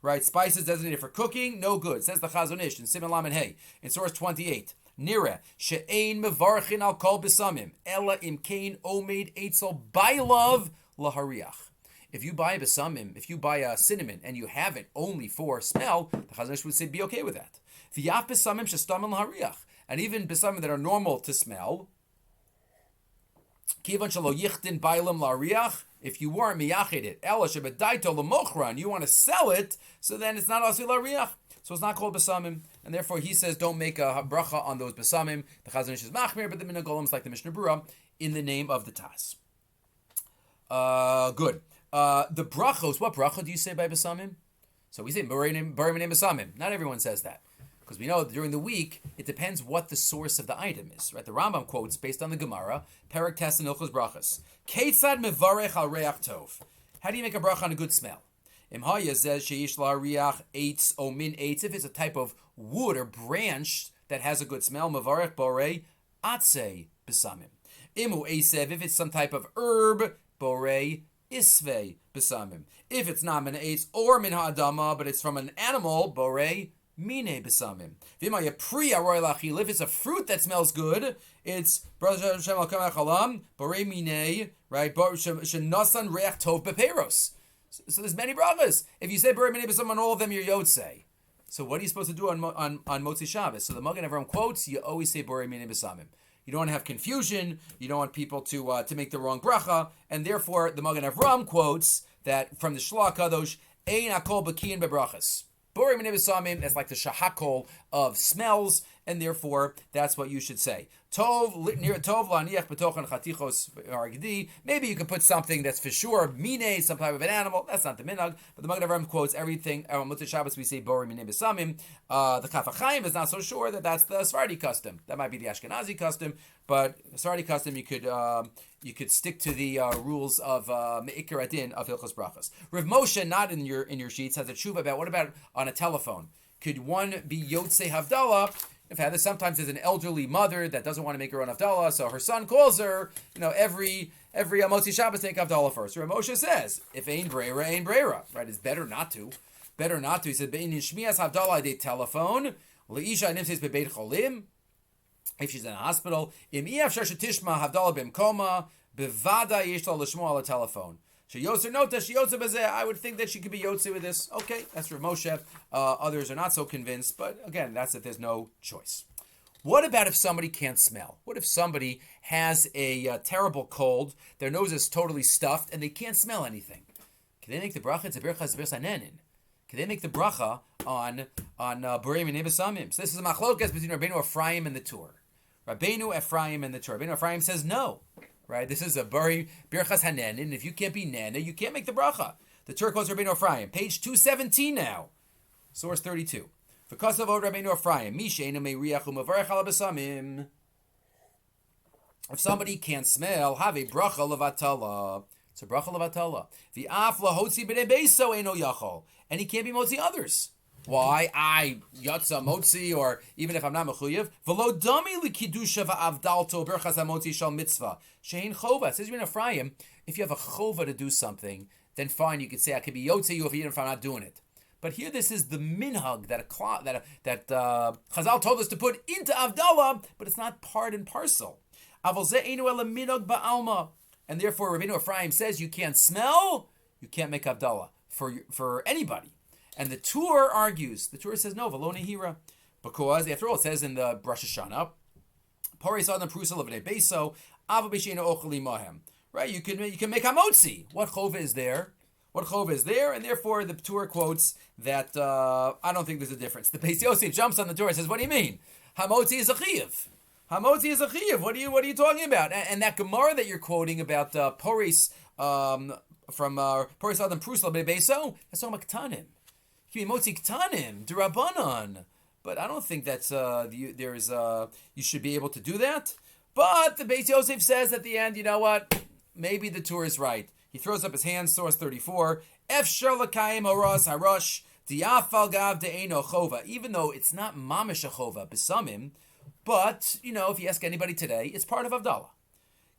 Right? Spices designated for cooking, no good. Says the Chazon Ish in Siman Lamed Hey in source 28. Nira she'ein mevarchin al kol besamim ela imkein omeid eitzel bailav lahariach. If you buy a besamim, if you buy a cinnamon and you have it only for smell, the Chazon Ish would say be okay with that. V'yaf besamim shestamim lahariach, and even besamim that are normal to smell. Kivan shelo yichtin bailam lahariach. If you weren't miyached it, ela shebedaito lemochran, you want to sell it, so then it's not asil lahariach. So it's not called besamim, and therefore he says don't make a bracha on those besamim. The Chazon Ish is machmir, but the minhag olam is like the Mishnah Berurah in the name of the Taz. Good. The brachos, what bracha do you say by Besamim? So we say Barim Besamim. Not everyone says that. Because we know that during the week, it depends what the source of the item is. Right? The Rambam quotes, based on the Gemara, Perek Tes and Ilchos Brachas. Keitzad mevarech al reach tov. How do you make a bracha on a good smell? Imhaya says sheish la riach eitz o min eitz. If it's a type of wood or branch that has a good smell, mevarech borei atzei besamim. Imu esev, if it's some type of herb, borei isvei besamim. If it's not min eitz or min ha'adama, but it's from an animal, borei mine besamim. If it's a fruit that smells good, it's borei mine, right? Shenasan reach tov beperos. So there's many brachas. If you say borei mine besamim on all of them, you're yotzei. So what are you supposed to do on Motza'ei Shabbos? So the Maggid Avraham quotes, you always say borei mine besamim. You don't want to have confusion. You don't want people to make the wrong bracha, and therefore the Maggid Avraham quotes that from the Shloah Kadosh, ein akol bakiyin bebrachas. Borei minei besamim, that's like the shahakol of smells, and therefore that's what you should say. Tov laniach b'tochen chatichos argdi. Maybe you could put something that's for sure mine, some type of an animal. That's not the minhag, but the Maggid Avraham quotes everything. On Motzei Shabbos we say borei minei besamim. The Chaf HaChaim is not so sure that that's the Sephardi custom. That might be the Ashkenazi custom, but the Sephardi custom you could stick to the rules of Me'ikar Adin of Hilchos Brachas. Rav Moshe, not in your sheets, has a tshuva about what about on a telephone? Could one be Yotzei Havdala? Sometimes there's an elderly mother that doesn't want to make her own Havdala, so her son calls her, every Motzei Shabbos take Havdala first. Rav Moshe says, if ein breira, right? It's better not to. He said, Be'in Shmias Havdala de telephone, Leisha Nimses Bebeit Cholim. If she's in a hospital, Im Efshar Shetishma Havdala Bimkoma, Bevada Yeshla Lishmo ala telephone. Sheyotzer nota, sheyotzer bezeh. I would think that she could be yotzer with this. Okay, that's Rav Moshe. Others are not so convinced, but again, that's if there's no choice. What about if somebody can't smell? What if somebody has a terrible cold, their nose is totally stuffed, and they can't smell anything? Can they make the bracha? It's a berachas bersanenin. Can they make the bracha on borei minei besamim? So this is a machlokas between Rabbeinu Ephraim and the Tur. Rabbeinu Ephraim says no. Right, this is a birchas hanen, and if you can't be nana, you can't make the bracha. The Tur quotes Rabbeinu Ephraim, page 217 now, source 32. Because of Rabbeinu Ephraim, misheinu meiriach u'mavarech ala besamim. If somebody can't smell, have a bracha levatala. It's a bracha levatala. The af lahotzi b'nei beiso eino yachol, and he can't be motzi others. Why? I yatsa motzi, or even if I'm not mechuyev, v'lo dami likidusha va'avdalto berchas hamotzi shal mitzvah shein chova. It says you're in Ephraim. If you have a chova to do something, then fine, you could say I could be yotze you even if I'm not doing it. But here, this is the minhag that Chazal told us to put into Havdala, but it's not part and parcel. Aval ze einu ela minhag ba'alma, and therefore Rabbeinu Ephraim says you can't smell, you can't make Havdala for anybody. And the Tur argues, the Tur says no, v'lo nehira, because after all it says in the Rosh Hashanah, Paris Adam Prusel of Beso, Ava B'Sheina Ocheli Mahem. Right? You can make hamotzi. What chova is there? And therefore the Tur quotes that I don't think there's a difference. The Beis Yosef jumps on the Tur and says, "What do you mean? Hamotzi is a chiyuv. Hamotzi is a chiyuv. What are you talking about?" And that Gemara that you're quoting about Paris from Paris Adam Prusel of Beso, that's talking about Ketanim. You can be motzi Ketanim d'Rabbanan. But I don't think that's you should be able to do that. But the Beis Yosef says at the end, you know what? Maybe the Tur is right. He throws up his hands, source 34. Efshar l'kayim horas harosh diafal gav de'eno chova. Even though it's not mamish a chova b'samim, but if you ask anybody today, it's part of Havdala.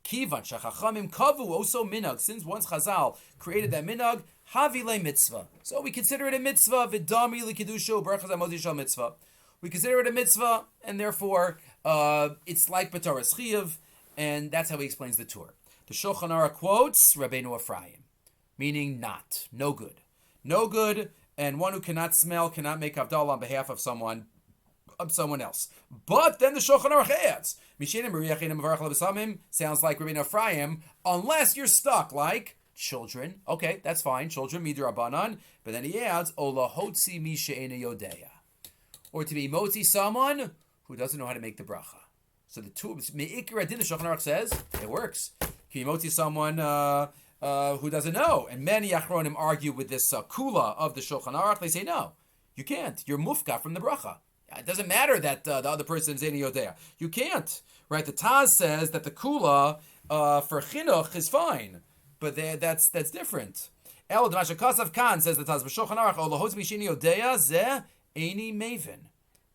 Kivan shachachamim kavu also minhag. Since once Chazal created that minhag, havile mitzvah. So we consider it a mitzvah. V'dami l'kedusho berachas hamotzi shal mitzvah. We consider it a mitzvah, and therefore it's like B'taras Chiyuv, and that's how he explains the Tur. The Shulchan Aruch quotes Rabbeinu Ephraim, meaning no good, and one who cannot smell cannot make Havdalah on behalf of someone else. But then the Shulchan Aruch adds, sounds like Rabbeinu Ephraim, unless you're stuck like children. Okay, that's fine, children, midrabanan. But then he adds, Ola hotzi mi she'ena yodeya. Or to be motzi someone who doesn't know how to make the bracha. So the two me'ikra din, the Shulchan Aruch says it works. Can you motzi someone who doesn't know. And many Achronim argue with this kula of the Shulchan Aruch. They say, no, you can't. You're mufka from the bracha. It doesn't matter that the other person is Zeni Yodea. You can't. Right? The Taz says that the kula for chinuch is fine. But that's different. El Dmasha Kasav Khan says the Taz B'Shulchan Aruch, O lahos mishini Yodea ze eini maven.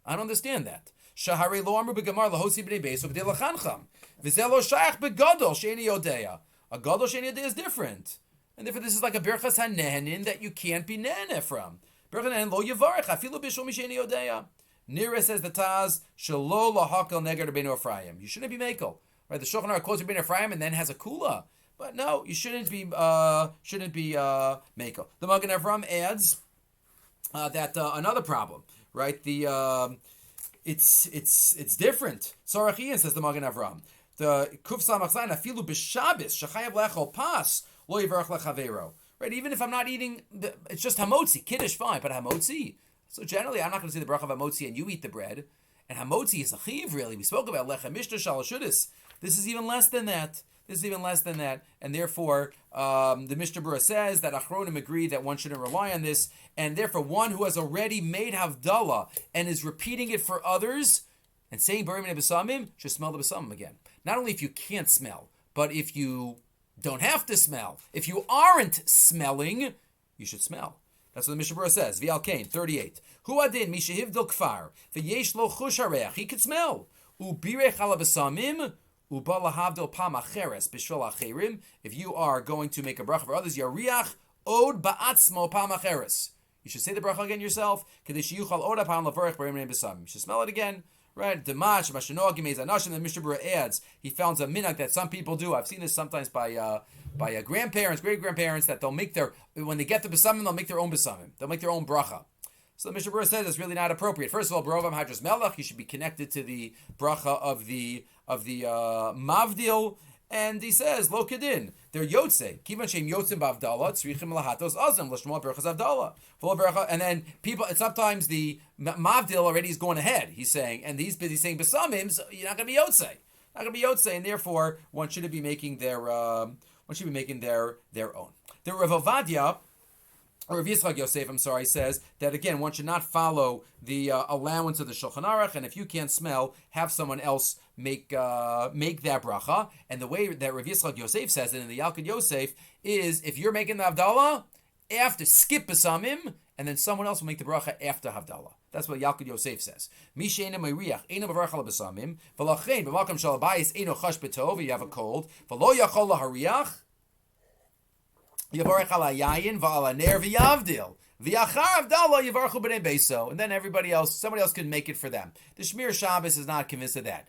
I don't understand that. Shahari lo amru b'gamar lahosi b'nei beis u'b'dei lachancham. V'zeh lo shayach b'gadol she'eni Yodea. A gadol she'eni Yodea is different. And therefore this is like a berchas hanehenin that you can't be nehene from. Berchas hanehenin lo yivarech afilu b'shul misheni Yodea. Nira says the Taz, shelo lahakel neger Rabbeinu Ephraim. You shouldn't be makel. Right? The Shulchan Aruch quotes Rabbeinu Ephraim and then has a kula. But no, you shouldn't be makel. The Magen Avram adds that another problem, right? It's different. Sarach Ian says the Magen Avram. The Kuf Samach Zayin afilu b'Shabbos shechayav lechol pas lo yivarach lechavero. Right? Even if I'm not eating, it's just hamotzi. Kiddush fine, but hamotzi. So generally, I'm not going to say the bracha of hamotzi and you eat the bread. And hamotzi is a chiv, really. We spoke about lechem mishta shalashudis. This is even less than that. And therefore, the Mishnah Berurah says that Achronim agree that one shouldn't rely on this, and therefore one who has already made Havdala and is repeating it for others and saying Barim and Besamim should smell the Besamim again. Not only if you can't smell, but if you don't have to smell. If you aren't smelling, you should smell. That's what the Mishnah Berurah says. V'al Kain, 38. Hu adin mishahivdil kfar v'yesh lo chush hareach. He could smell. Ubirech ala Besamim. If you are going to make a bracha for others, yariach od ba'atzmo pamacheres. You should say the bracha again yourself. You should smell it again. Right? Demash, Mashanogim, Anashim, the Mishnah Berurah adds, he found a minhag that some people do. I've seen this sometimes by grandparents, great-grandparents, that they'll make when they get the besamim, they'll make their own besamim. They'll make their own bracha. So the Mishnah Berurah says it's really not appropriate. First of all, Barovam Hadras Melech, you should be connected to the bracha of the Mavdil, and he says, Lo Kedin, they're Yotze. Kivan Shem Yotzim Bavdala, Tzrichim Lahatos Azam, Lashmo Berachas Havdala. And then people, sometimes the Mavdil already is going ahead, he's saying, and he's busy saying Besamim, so you're not going to be Yotze. Not going to be Yotze, and therefore one should be making their own. The Rav Ovadia, or Rav Yitzchak Yosef, says that again, one should not follow the allowance of the Shulchan Aruch, and if you can't smell, have someone else make that bracha. And the way that Rav Yitzchak Yosef says it in the Yalkut Yosef is, if you're making the Havdala, skip Besamim, and then someone else will make the bracha after Havdala. That's what Yalkut Yosef says. Misheina meiriach eino b'varach al besamim v'lachein b'malkam shal habayis eino chash b'tov. You have a cold. V'lo yachol lahariach. Yavarach ala yayin v'ala ner v'yavdil v'yachar Havdala yavarchu b'nei beiso. And then somebody else can make it for them. The Shmir Shabbos is not convinced of that.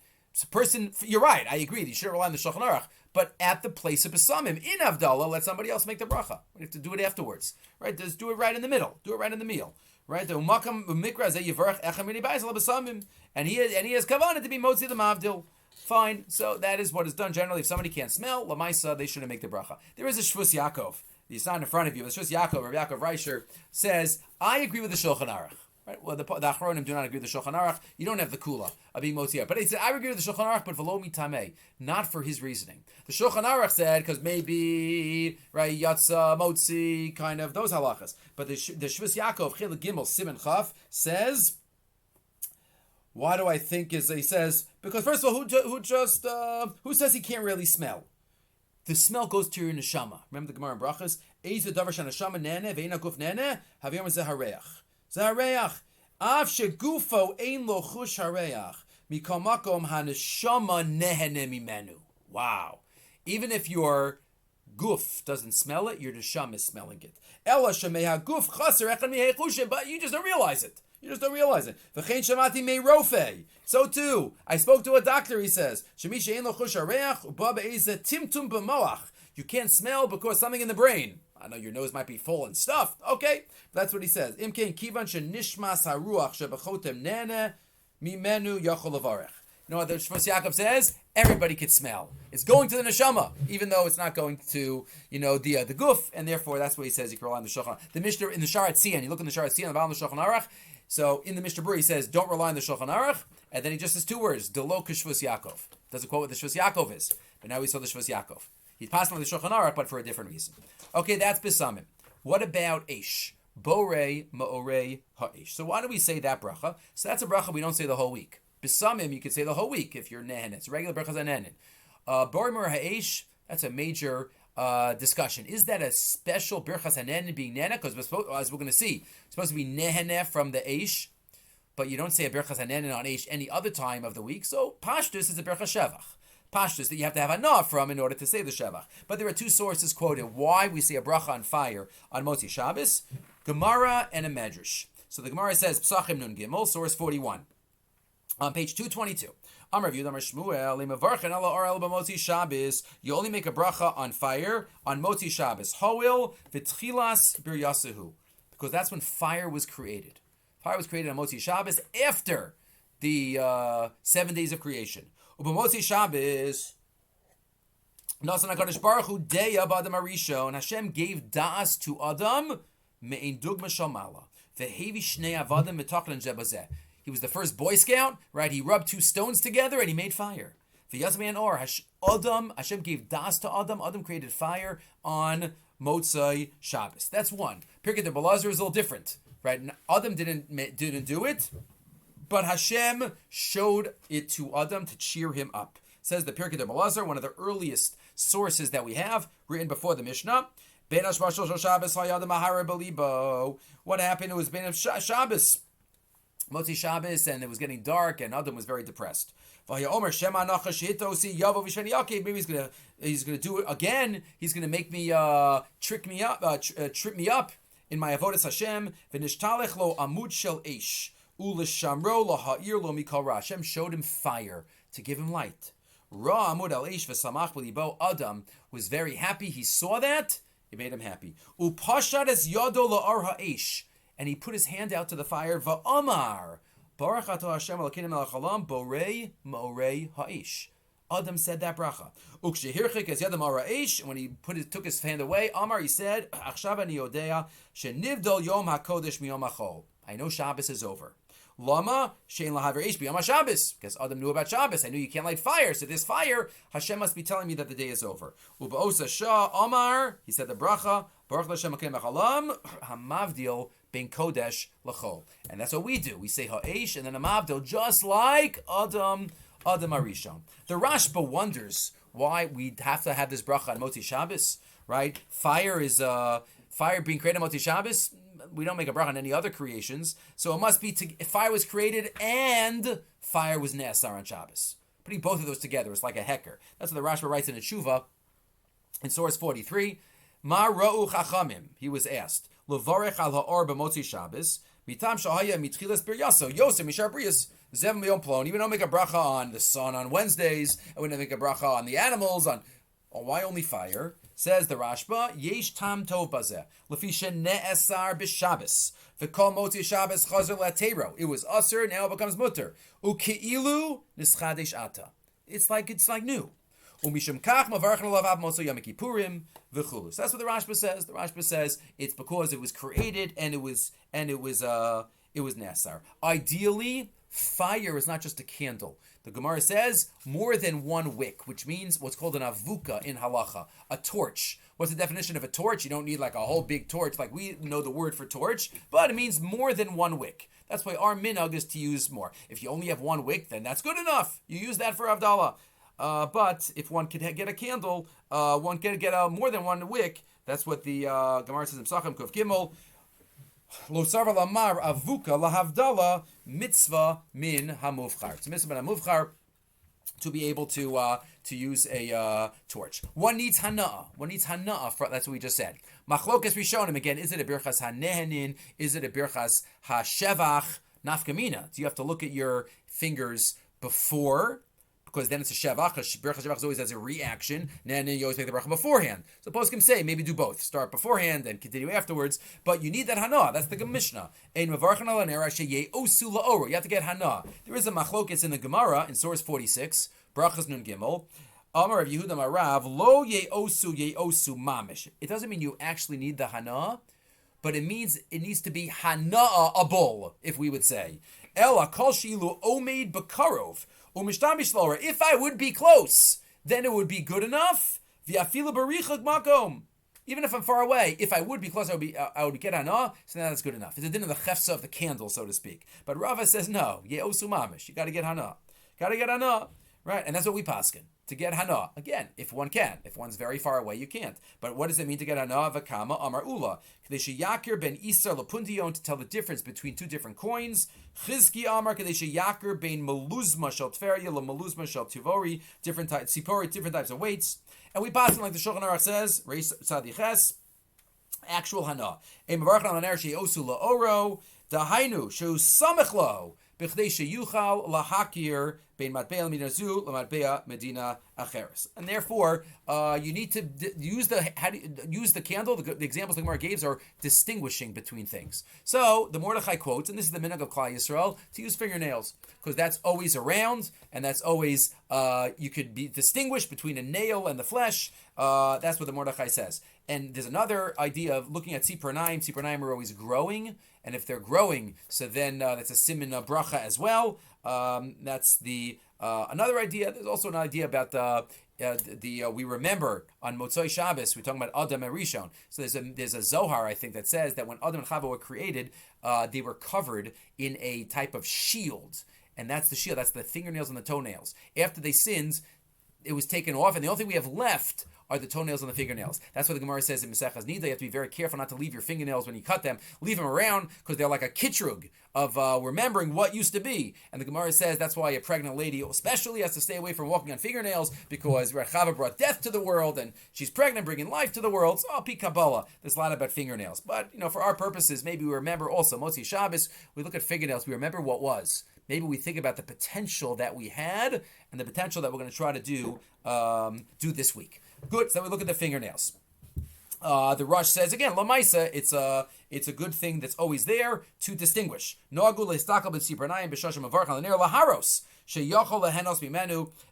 Person, you're right. I agree. You shouldn't rely on the Shulchan Aruch. But at the place of Besamim, in Havdala, let somebody else make the bracha. We have to do it afterwards. Right? Just do it right in the middle. Do it right in the meal. Right? The Umakam Mikra Zeh Yivarach Echem Mini Bais Ala Besamim. And he has kavanah to be Motza'ei the Mavdil. Fine. So that is what is done generally. If somebody can't smell, Lamaisa, they shouldn't make the bracha. There is a Shvus Yaakov. It's not in front of you. It's Shvus Yaakov, Rabbi Yaakov Reisher says, I agree with the Shulchan Aruch. Right? Well, the Achronim do not agree with the Shulchan Aruch. You don't have the kula of being Motza'ei. But he said, I agree with the Shulchan Aruch, but v'lo mitamei. Not for his reasoning. The Shulchan Aruch said, because maybe, right, Yatza, Motzi, kind of, those halachas. But the Shvus Yaakov, Chilek Gimel, Siman Chaf, says, why do I think he says, because first of all, who says he can't really smell? The smell goes to your neshama. Remember the Gemara in Brachas? Eiz v'davar shaneshama nene, ve'ena guf nene, haviyam zehareach. Zahareach, av shegufo ein lo chush hareach, mikol makom haneshama nehene mimenu. Wow. Even if your guf doesn't smell it, your neshama is smelling it. Ela shemeha guf chaser echan mihechushe, but you just don't realize it. V'chein shamati mei rofe. So too, I spoke to a doctor, he says, shemisha ein lo chush hareach, uba be'eze timtum b'moach. You can't smell because something in the brain. I know your nose might be full and stuffed. Okay, that's what he says. Imkein kivan shenishmas haruach shebechotem nene mimenu yachol levarech. You know what the Shvus Yaakov says? Everybody can smell. It's going to the neshama, even though it's not going to, the guf, and therefore that's what he says. You can rely on the Shulchan. The Mishnah in the Sha'ar Tzion, you look in the Sha'ar Tzion, the bottom of the Shulchan Aruch. So in the Mishnah Berurah, he says, don't rely on the Shulchan Aruch, and then he just says two words, Delo K'Shvus Yaakov. Doesn't quote what the Shvus Yaakov is, but now we saw the Shvus Yaakov. He's passing on the Shulchan Aruch, but for a different reason. Okay, that's Besamim. What about Eish? Borei Ma'orei Ha'Eish. So why do we say that bracha? So that's a bracha we don't say the whole week. Besamim, you could say the whole week if you're Nehen. It's regular brachas on Nehen. Borei Ma'orei Ha'Eish, that's a major discussion. Is that a special birchas hanen being nena? Because as we're going to see, it's supposed to be nehene from the eish, but you don't say a birchas hanen on eish any other time of the week. So pashtus is a birchas shevach. Pashtus that you have to have hana from in order to say the shevach. But there are two sources quoted why we say a bracha on fire on Motzei Shabbos, Gemara and a Medrash. So the Gemara says Psachim Nun Gimel, source 41, on page 222. Amar Yud Amar Shmuel, Limavarchen ala Orel b'Motzi Shabbos. You only make a bracha on fire on Motzi Shabbos. Hoil v'tchilas bir yasehu, because that's when fire was created. Fire was created on Motzi Shabbos after the 7 days of creation. Ub'Motzi Shabbos, Nasan HaKadosh Baruch Hu deya b'Adam Harishon. Hashem gave da'as to Adam me'ein dugma shamala v'hevi shnei avadim v'tachlan zebazeh. He was the first Boy Scout, right? He rubbed two stones together and he made fire. V'yazman or Adam, Hashem gave das to Adam. Adam created fire on Motza'ei Shabbos. That's one. Pirkei de Belazar is a little different, right? Adam didn't do it, but Hashem showed it to Adam to cheer him up. Says the Pirkei de Belazar, one of the earliest sources that we have, written before the Mishnah. What happened? It was Ben Shabbos. Motzei Shabbos, and it was getting dark, and Adam was very depressed. Maybe he's gonna do it again. He's gonna make me trip me up in my avodas Hashem. V'nishtalech lo amud shel eish u'lishamro lo ha'ir lo mikol ra. Hashem showed him fire to give him light. Ra amud al eish v'samach b'libo. Adam was very happy. He saw that. It made him happy. Upashad es yado la'ar ha'eish. And he put his hand out to the fire. Va'amar, Baruch Ato Hashem Elokeinu melech haolam, borei ma'orei ha'eish. Adam said that bracha. Ukshehirchik es yadam ha'eish. When he took his hand away, Amar, he said, Achshav ani yodea shenivdol yom hakodesh miyom hachol. I know Shabbos is over. Lama shein lahaver eish b'yom haShabbos. Because Adam knew about Shabbos. I knew you can't light fire. So this fire, Hashem must be telling me that the day is over. Uba'osa shah Amar, he said the bracha, Baruch Hashem Elokeinu melech haolam, hamavdil ben kodesh lachol. And that's what we do. We say ha'esh and then a mavdil, just like Adam Harishon. The Rashba wonders why we have to have this bracha on Motzei Shabbos, right? Fire being created on Motzei Shabbos. We don't make a bracha on any other creations. So it must be fire was created and fire was Ne'asar on Shabbos. Putting both of those together is like a hecker. That's what the Rashba writes in the Tshuva in source 43. Ma ra'u chachamim. He was asked, Levarech al ha'or b'Motzei Shabbos, mitam shahaya mitchilas bir yaso, yosem mishar brias, zevim yom plon. Even don't make a bracha on the sun on Wednesdays, and we don't make a bracha on the animals, on why only fire? Says the Rashba, yesh tam tov bazeh, lefi shene'esar b'Shabbos, v'kol Motzei Shabbos chazer latero. It was usher, now it becomes mutter. U'keilu nischadesh ata. It's like new. Umishum kach mavarchen lavav Motzei Yom Kippurim v'chulu. So that's what the Rashba says. The Rashba says it's because it was created and it was Nasar. Ideally, fire is not just a candle. The Gemara says more than one wick, which means what's called an avuka in halacha, a torch. What's the definition of a torch? You don't need like a whole big torch, like we know the word for torch, but it means more than one wick. That's why our minhag is to use more. If you only have one wick, then that's good enough. You use that for Havdala. But if one could get a candle, one can get more than one wick. That's what the Gemara says in Psachim Kuf Gimel. Lo sarva lamar avuka lahavdala mitzvah min hamuvchar. It's a mitzvah min hamuvchar to be able to use a torch. One needs hana'ah. That's what we just said. Machlokas Rishonim again. Is it a birchas hanehenin? Is it a birchas hashevach? Nafkamina. Do you have to look at your fingers before? Because then it's a shevach. Birchas shevach always has a reaction. And then you always make the bracha beforehand. So poskim say maybe do both. Start beforehand and continue afterwards. But you need that hana. That's the Mishnah. You have to get hana. There is a machlokes in the Gemara in source 46. Brachas nun gimel. Amar of Yehuda Marav lo ye'osu mamish. It doesn't mean you actually need the hana, but it means it needs to be hana-able, if we would say. Ela kol shilu omeid bakarov. If I would be close, then it would be good enough. V'afilu barichuk makom. Even if I'm far away, if I would be close, I would get hana. So now that's good enough. It's a din of the chefsa of the candle, so to speak. But Rava says no. Ye'osu mamish. You got to get hana. Got to get hana. Right, and that's what we paskin. To get hana, again, if one can. If one's very far away, you can't. But what does it mean to get hana? Vakama amar ula. Kadesh yakir ben isar lapundion, to tell the difference between two different coins. Chizki amar kadesh yakir ben meluzma shel tveria la meluzma shel tivori. Different types, sipori, different types of weights. And we paskin like the Shulchan Aruch says, reis tzadiches, actual hana. Ein mevarchan al haner she'osu la'oro, dahainu she'u samech lo. B'chdei sheyuchal lahakir bein matbea minazu lamatbea medina acheres. And therefore, you need to use the candle. The examples the Gemara gave are distinguishing between things. So the Mordechai quotes, and this is the minhag of Klal Yisrael, to use fingernails because that's always around, and that's always you could be distinguished between a nail and the flesh. That's what the Mordechai says. And there's another idea of looking at tzipor naim are always growing. And if they're growing, so then that's a simin bracha as well. That's the another idea. There's also an idea about we remember on Motza'ei Shabbos, we're talking about Adam and Rishon. So there's a Zohar, I think, that says that when Adam and Chava were created, they were covered in a type of shield. And that's the shield. That's the fingernails and the toenails. After they sinned, it was taken off, and the only thing we have left are the toenails and the fingernails. That's what the Gemara says in Maseches Nida. You have to be very careful not to leave your fingernails when you cut them. Leave them around because they're like a kitrug of remembering what used to be. And the Gemara says that's why a pregnant lady especially has to stay away from walking on fingernails because Rechava brought death to the world and she's pregnant, bringing life to the world. So, Pi Kabbalah, there's a lot about fingernails. But, for our purposes, maybe we remember also, Motza'ei Shabbos, we look at fingernails, we remember what was. Maybe we think about the potential that we had and the potential that we're going to try to do this week. Good. So then we look at the fingernails. The Rush says again, Lamaisa, it's a good thing that's always there to distinguish.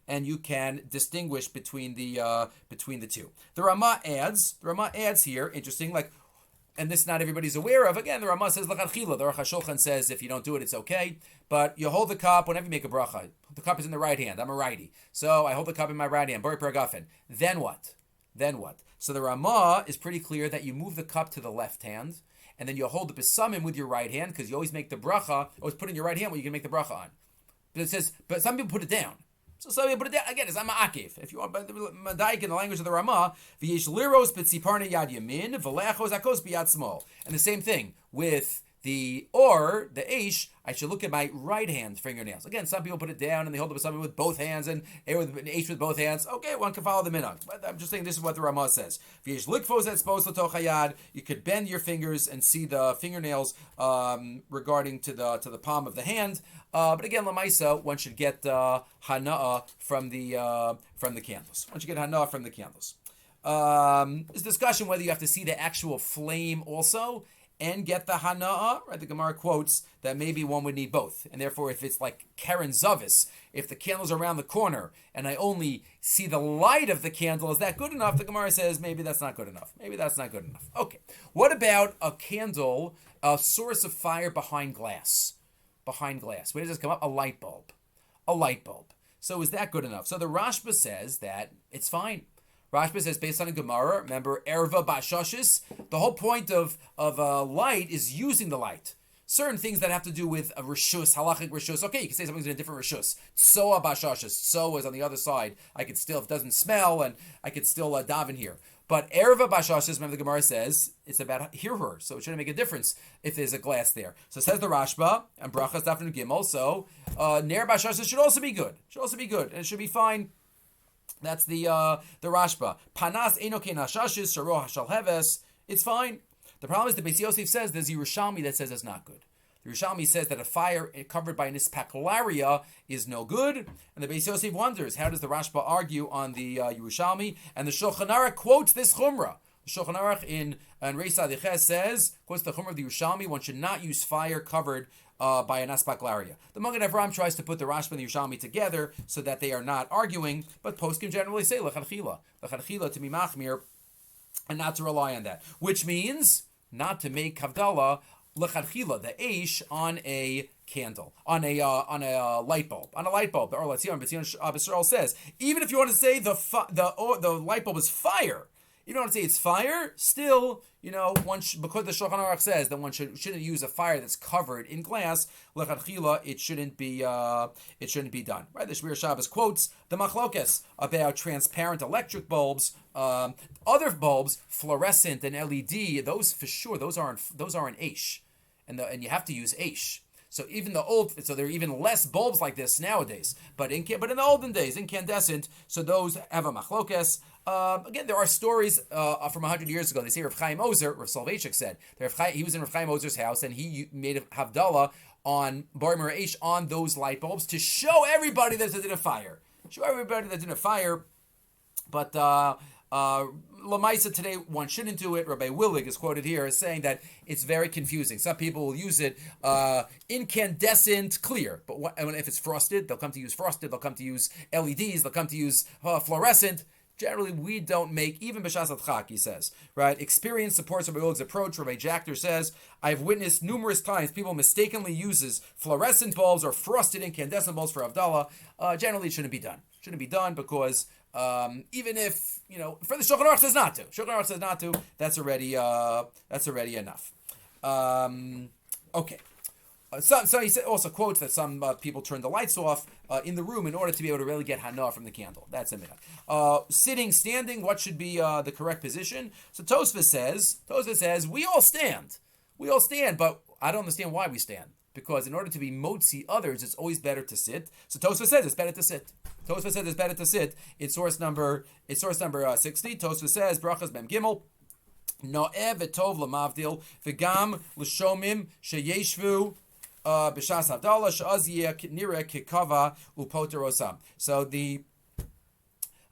And you can distinguish between the two. The Rama adds here, interesting, and this not everybody's aware of. Again, the Rama says l'chadchila. The Aruch HaShulchan says if you don't do it, it's okay. But you hold the cup whenever you make a bracha. The cup is in the right hand. I'm a righty, so I hold the cup in my right hand. Bori paragafen. Then what? So the Rama is pretty clear that you move the cup to the left hand, and then you hold the besamim with your right hand because you always make the bracha. Always put in your right hand what you can make the bracha on. But it says, but some people put it down. So some people put it down. Again, it's ma'akiv. If you want, Madaik in the language of the Rama, v'yesh liros b'tziparne yad yamin, v'leachos akos b'yad small. And the same thing with the eish, I should look at my right hand fingernails. Again, some people put it down and they hold up something with both hands and with an eish with both hands. Okay, one can follow the minhag. But I'm just saying this is what the Ramah says. V'yesh likfos etzbos l'toch hayad. You could bend your fingers and see the fingernails regarding to the palm of the hand. But again, lamaisa, one should get hana'ah from the candles. One should get hana'ah from the candles. There's discussion whether you have to see the actual flame also and get the hana'ah, right? The Gemara quotes that maybe one would need both. And therefore, if it's like Karen Zavis, if the candle's around the corner and I only see the light of the candle, is that good enough? The Gemara says maybe that's not good enough. Okay. What about a candle, a source of fire behind glass? Where does this come up? A light bulb. So is that good enough? So the Rashba says that it's fine. Rashba says, based on a Gemara, remember, Erva Bashashis, the whole point of light is using the light. Certain things that have to do with a Rishus, halachic Rishus, okay, you can say something's in a different Rishus. Tsoa Bashashis, Tsoa is on the other side. I could still, if it doesn't smell, and I could still daven here. But Erva Bashashis, remember the Gemara says, it's about hirur, so it shouldn't make a difference if there's a glass there. So it says the Rashba, and Brachas Dafn Gimel, so Ner Bashashis should also be good, and it should be fine. That's the Rashba. Panas enoke nashashis sharo hashal heves. It's fine. The problem is the Beis Yosef says there's Yerushalmi that says it's not good. The Yerushalmi says that a fire covered by an ispaklaria is no good. And the Beis Yosef wonders, how does the Rashba argue on the Yerushalmi? And the Shulchan Aruch quotes this Chumrah. The Shulchan Aruch in Reis Adiches says, quotes the Chumrah of the Yerushalmi, one should not use fire covered by an aspaklaria. The Maggid Avram tries to put the Rashba and the Yerushalmi together so that they are not arguing, but poskim generally say l'chadchila to be machmir and not to rely on that, which means not to make Havdala l'chadchila, the eish, on a candle, on a light bulb, The Or Letzion B'Tzion says, even if you want to say the light bulb is fire, you don't want to say it's fire. Still, because the Shulchan Aruch says that one shouldn't use a fire that's covered in glass. Lechatchila, it shouldn't be done. Right? The Shmir Shabbos quotes the machlokes about transparent electric bulbs, other bulbs, fluorescent and LED. Those for sure. Those aren't eish, and you have to use eish. So even so there are even less bulbs like this nowadays. But in the olden days, incandescent. So those have a machlokes. Again, there are stories from 100 years ago. They say Rav Chaim Ozer, Rav Soloveitchik said, he was in Rav Chaim Ozer's house and he made a Havdala on Bar Miraish on those light bulbs to show everybody that there's a fire. But Lamaisa today, one shouldn't do it. Rabbi Willig is quoted here as saying that it's very confusing. Some people will use it incandescent clear, but if it's frosted, they'll come to use frosted. They'll come to use LEDs. They'll come to use fluorescent. Generally, we don't make, even B'Shas Adchak, he says, right? Experience supports Rabbi Willig's approach. Rabbi Jachter says, I've witnessed numerous times people mistakenly uses fluorescent bulbs or frosted incandescent bulbs for Havdala. Generally, it shouldn't be done. Shouldn't be done because even if, for the Shulchan Aruch says not to. That's already enough. Okay. So he also quotes that some people turn the lights off in the room in order to be able to really get hana from the candle. That's a minhag. Sitting, standing, what should be the correct position? So Tosfos says we all stand, but I don't understand why we stand. Because in order to be motzi others, it's always better to sit. So Tosfos says it's better to sit. It's source number 60. Tosfos says brachas mem gimel. No'eh v'tov l'mavdil v'gam l'shomim sheyeshvu b'shas Havdala she'az yeh nireh kikava upoter osam. So the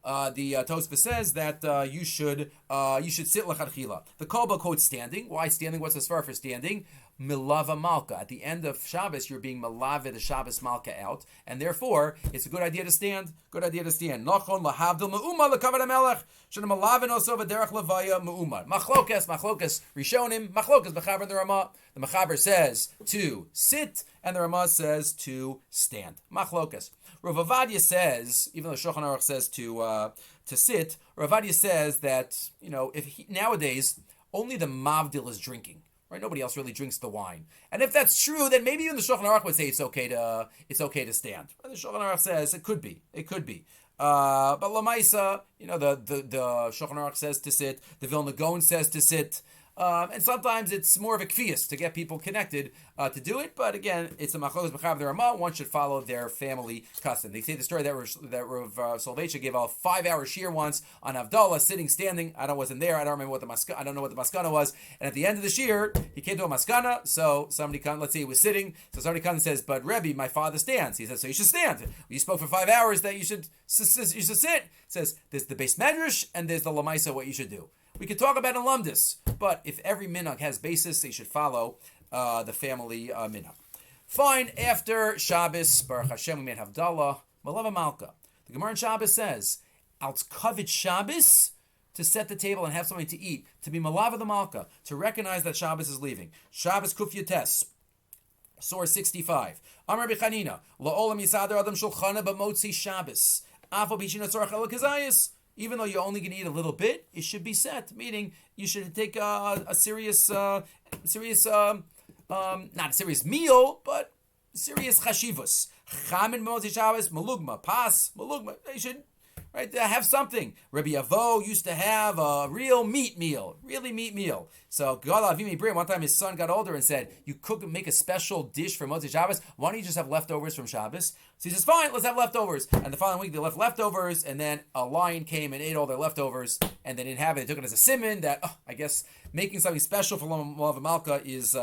Tosfos says that you should sit l'chadchila. The Kolba quotes standing. Why standing? What's the svara for standing? Milava Malka. At the end of Shabbos, you're being Milava the Shabbos Malka out, and therefore it's a good idea to stand. Nachon lahavdil me'uma lekavod hamelech. Shana Milavin also v'derech levaya me'uma. Machlokes Rishonim. Machlokes Mechaber and the Ramah. The Mechaber says to sit, and the Ramah says to stand. Machlokes. Rav Avadia says, even though Shulchan Aruch says to sit, Rav Avadia says that nowadays only the mavdil is drinking. Right? Nobody else really drinks the wine. And if that's true, then maybe even the Shulchan Aruch would say it's okay to stand. And the Shulchan Aruch says it could be. But Lamaisa, the Shulchan Aruch says to sit. The Vilna Gaon says to sit. And sometimes it's more of a kfiyas to get people connected to do it. But again, it's a machlokes b'chav the Ramah. One should follow their family custom. They say the story that Rav Soloveitchik gave a 5-hour shiur once on Havdala, sitting, standing. I wasn't there. I don't know what the maskana was. And at the end of the shiur, he came to a maskana. So somebody comes. Let's say he was sitting. So somebody comes and says, "But Rebbe, my father stands." He says, "So you should stand. You spoke for 5 hours that you should sit." He says, "There's the base medrash and there's the lamaisa what you should do." We could talk about alumdus, but if every minhag has basis, they should follow the family minhag. Fine, after Shabbos, Baruch Hashem, we made Havdala, Malava Malka. The Gemara in Shabbos says, I'll covet Shabbos to set the table and have something to eat, to be Malava the Malka, to recognize that Shabbos is leaving. Shabbos Kuf Yates, source 65. Amar B'chanina, La'olam Yisadar Adam Shulchana B'motzi Shabbos, Afal B'shina Tzorach Elokazayis. Even though you're only going to eat a little bit, it should be set. Meaning, you should take a serious, not a serious meal, but serious chashivus. Chamin Motzi Shabbos, malugma, pas, malugma. They should, have something. Rabbi Avo used to have a real meat meal. So, God Avimi Brim, one time his son got older and said, you make a special dish for Motzi Shabbos. Why don't you just have leftovers from Shabbos? So he says, fine, let's have leftovers. And the following week they left leftovers, and then a lion came and ate all their leftovers, and they didn't have it. They took it as a simon that, I guess, making something special for Malava Malka is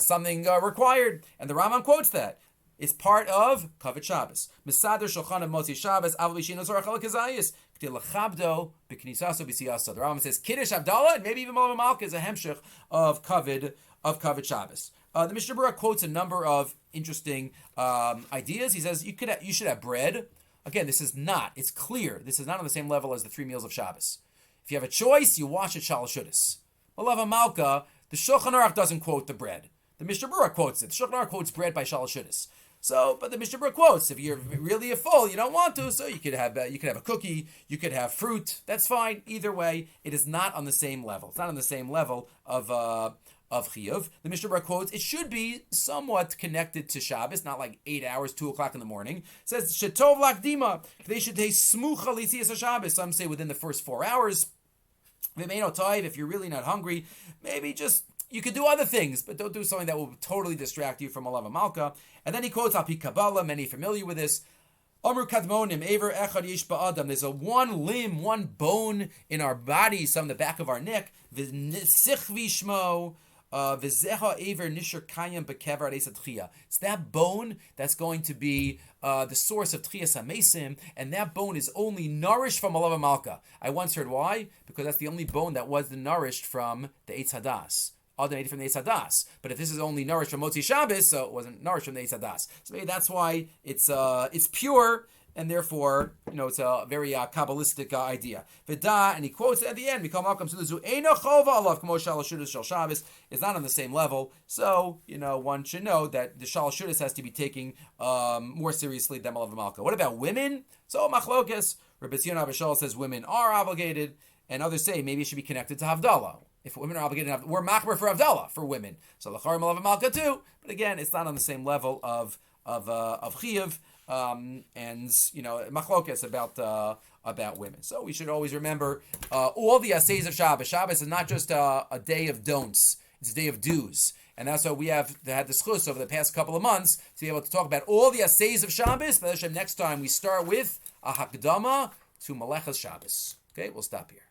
something required. And the Rambam quotes that. It's part of Kavod Shabbos. Mesader Shulchan Motzi Shabbos, Aval B'Shina Zorach Elokazayis, K'til Lechabdo B'Knisaso B'Siyasa. The Rambam says Kiddush Havdala, and maybe even Malava Malka is a hemshech of Kavod Shabbos. The Mishnah Berurah quotes a number of interesting ideas. He says you should have bread. Again, it's clear. This is not on the same level as the 3 meals of Shabbos. If you have a choice, you wash it shalosh shudas. Malava Malka, the Shulchan Aruch doesn't quote the bread. The Mishnah Berurah quotes it. The Shulchan Aruch quotes bread by Shalosh Shudas. So, but the Mishnah Berurah quotes, if you're really full, you don't want to, so you could have a cookie, you could have fruit. That's fine. Either way, it is not on the same level. It's not on the same level of chiyuv. The Mishnah Berurah quotes, it should be somewhat connected to Shabbos, not like 8 hours, 2 o'clock in the morning. It says, Shetov lakdima, they should taste smucha l'tzias Shabbos. Some say within the first 4 hours. If you're really not hungry, maybe just, you could do other things, but don't do something that will totally distract you from a love of Malka. And then he quotes Al Pi Kabbalah, many familiar with this. Amru Kadmonim, Ever Echad Yesh Ba'adam. There's a one limb, one bone in our body, some in the back of our neck. V'sichvi Shmo. V'zeha Ever Nisher Kayim Bekevar Eisa Tchia. It's that bone that's going to be the source of Tchias HaMesim, and that bone is only nourished from a love of Malka. I once heard why? Because that's the only bone that was nourished from the Eitz Hadas. Adam ate it from the Eitz Hadas. But if this is only nourished from Motza'ei Shabbos, so it wasn't nourished from the Eitz Hadas. So maybe that's why it's pure, and therefore, it's a very Kabbalistic idea. V'da, and he quotes it at the end, Mikol Malkam Sudazu, Eino Chova Alav Kmo Shalosh Shudas Shel Shabbos, is not on the same level. So, one should know that the Shalosh Shudas has to be taken more seriously than Malav Malka. What about women? So, Machlokes, Rabbi Shalom Rosner says women are obligated, and others say maybe it should be connected to Havdala. If women are obligated, we're machmer for Havdala for women. So l'char malav malka too. But again, it's not on the same level of chiyuv and machlokes about women. So we should always remember all the assays of Shabbos. Shabbos is not just a day of don'ts; it's a day of do's. And that's why we have had the schus over the past couple of months to be able to talk about all the assays of Shabbos. But next time we start with a hakdama to Melechas Shabbos. Okay, we'll stop here.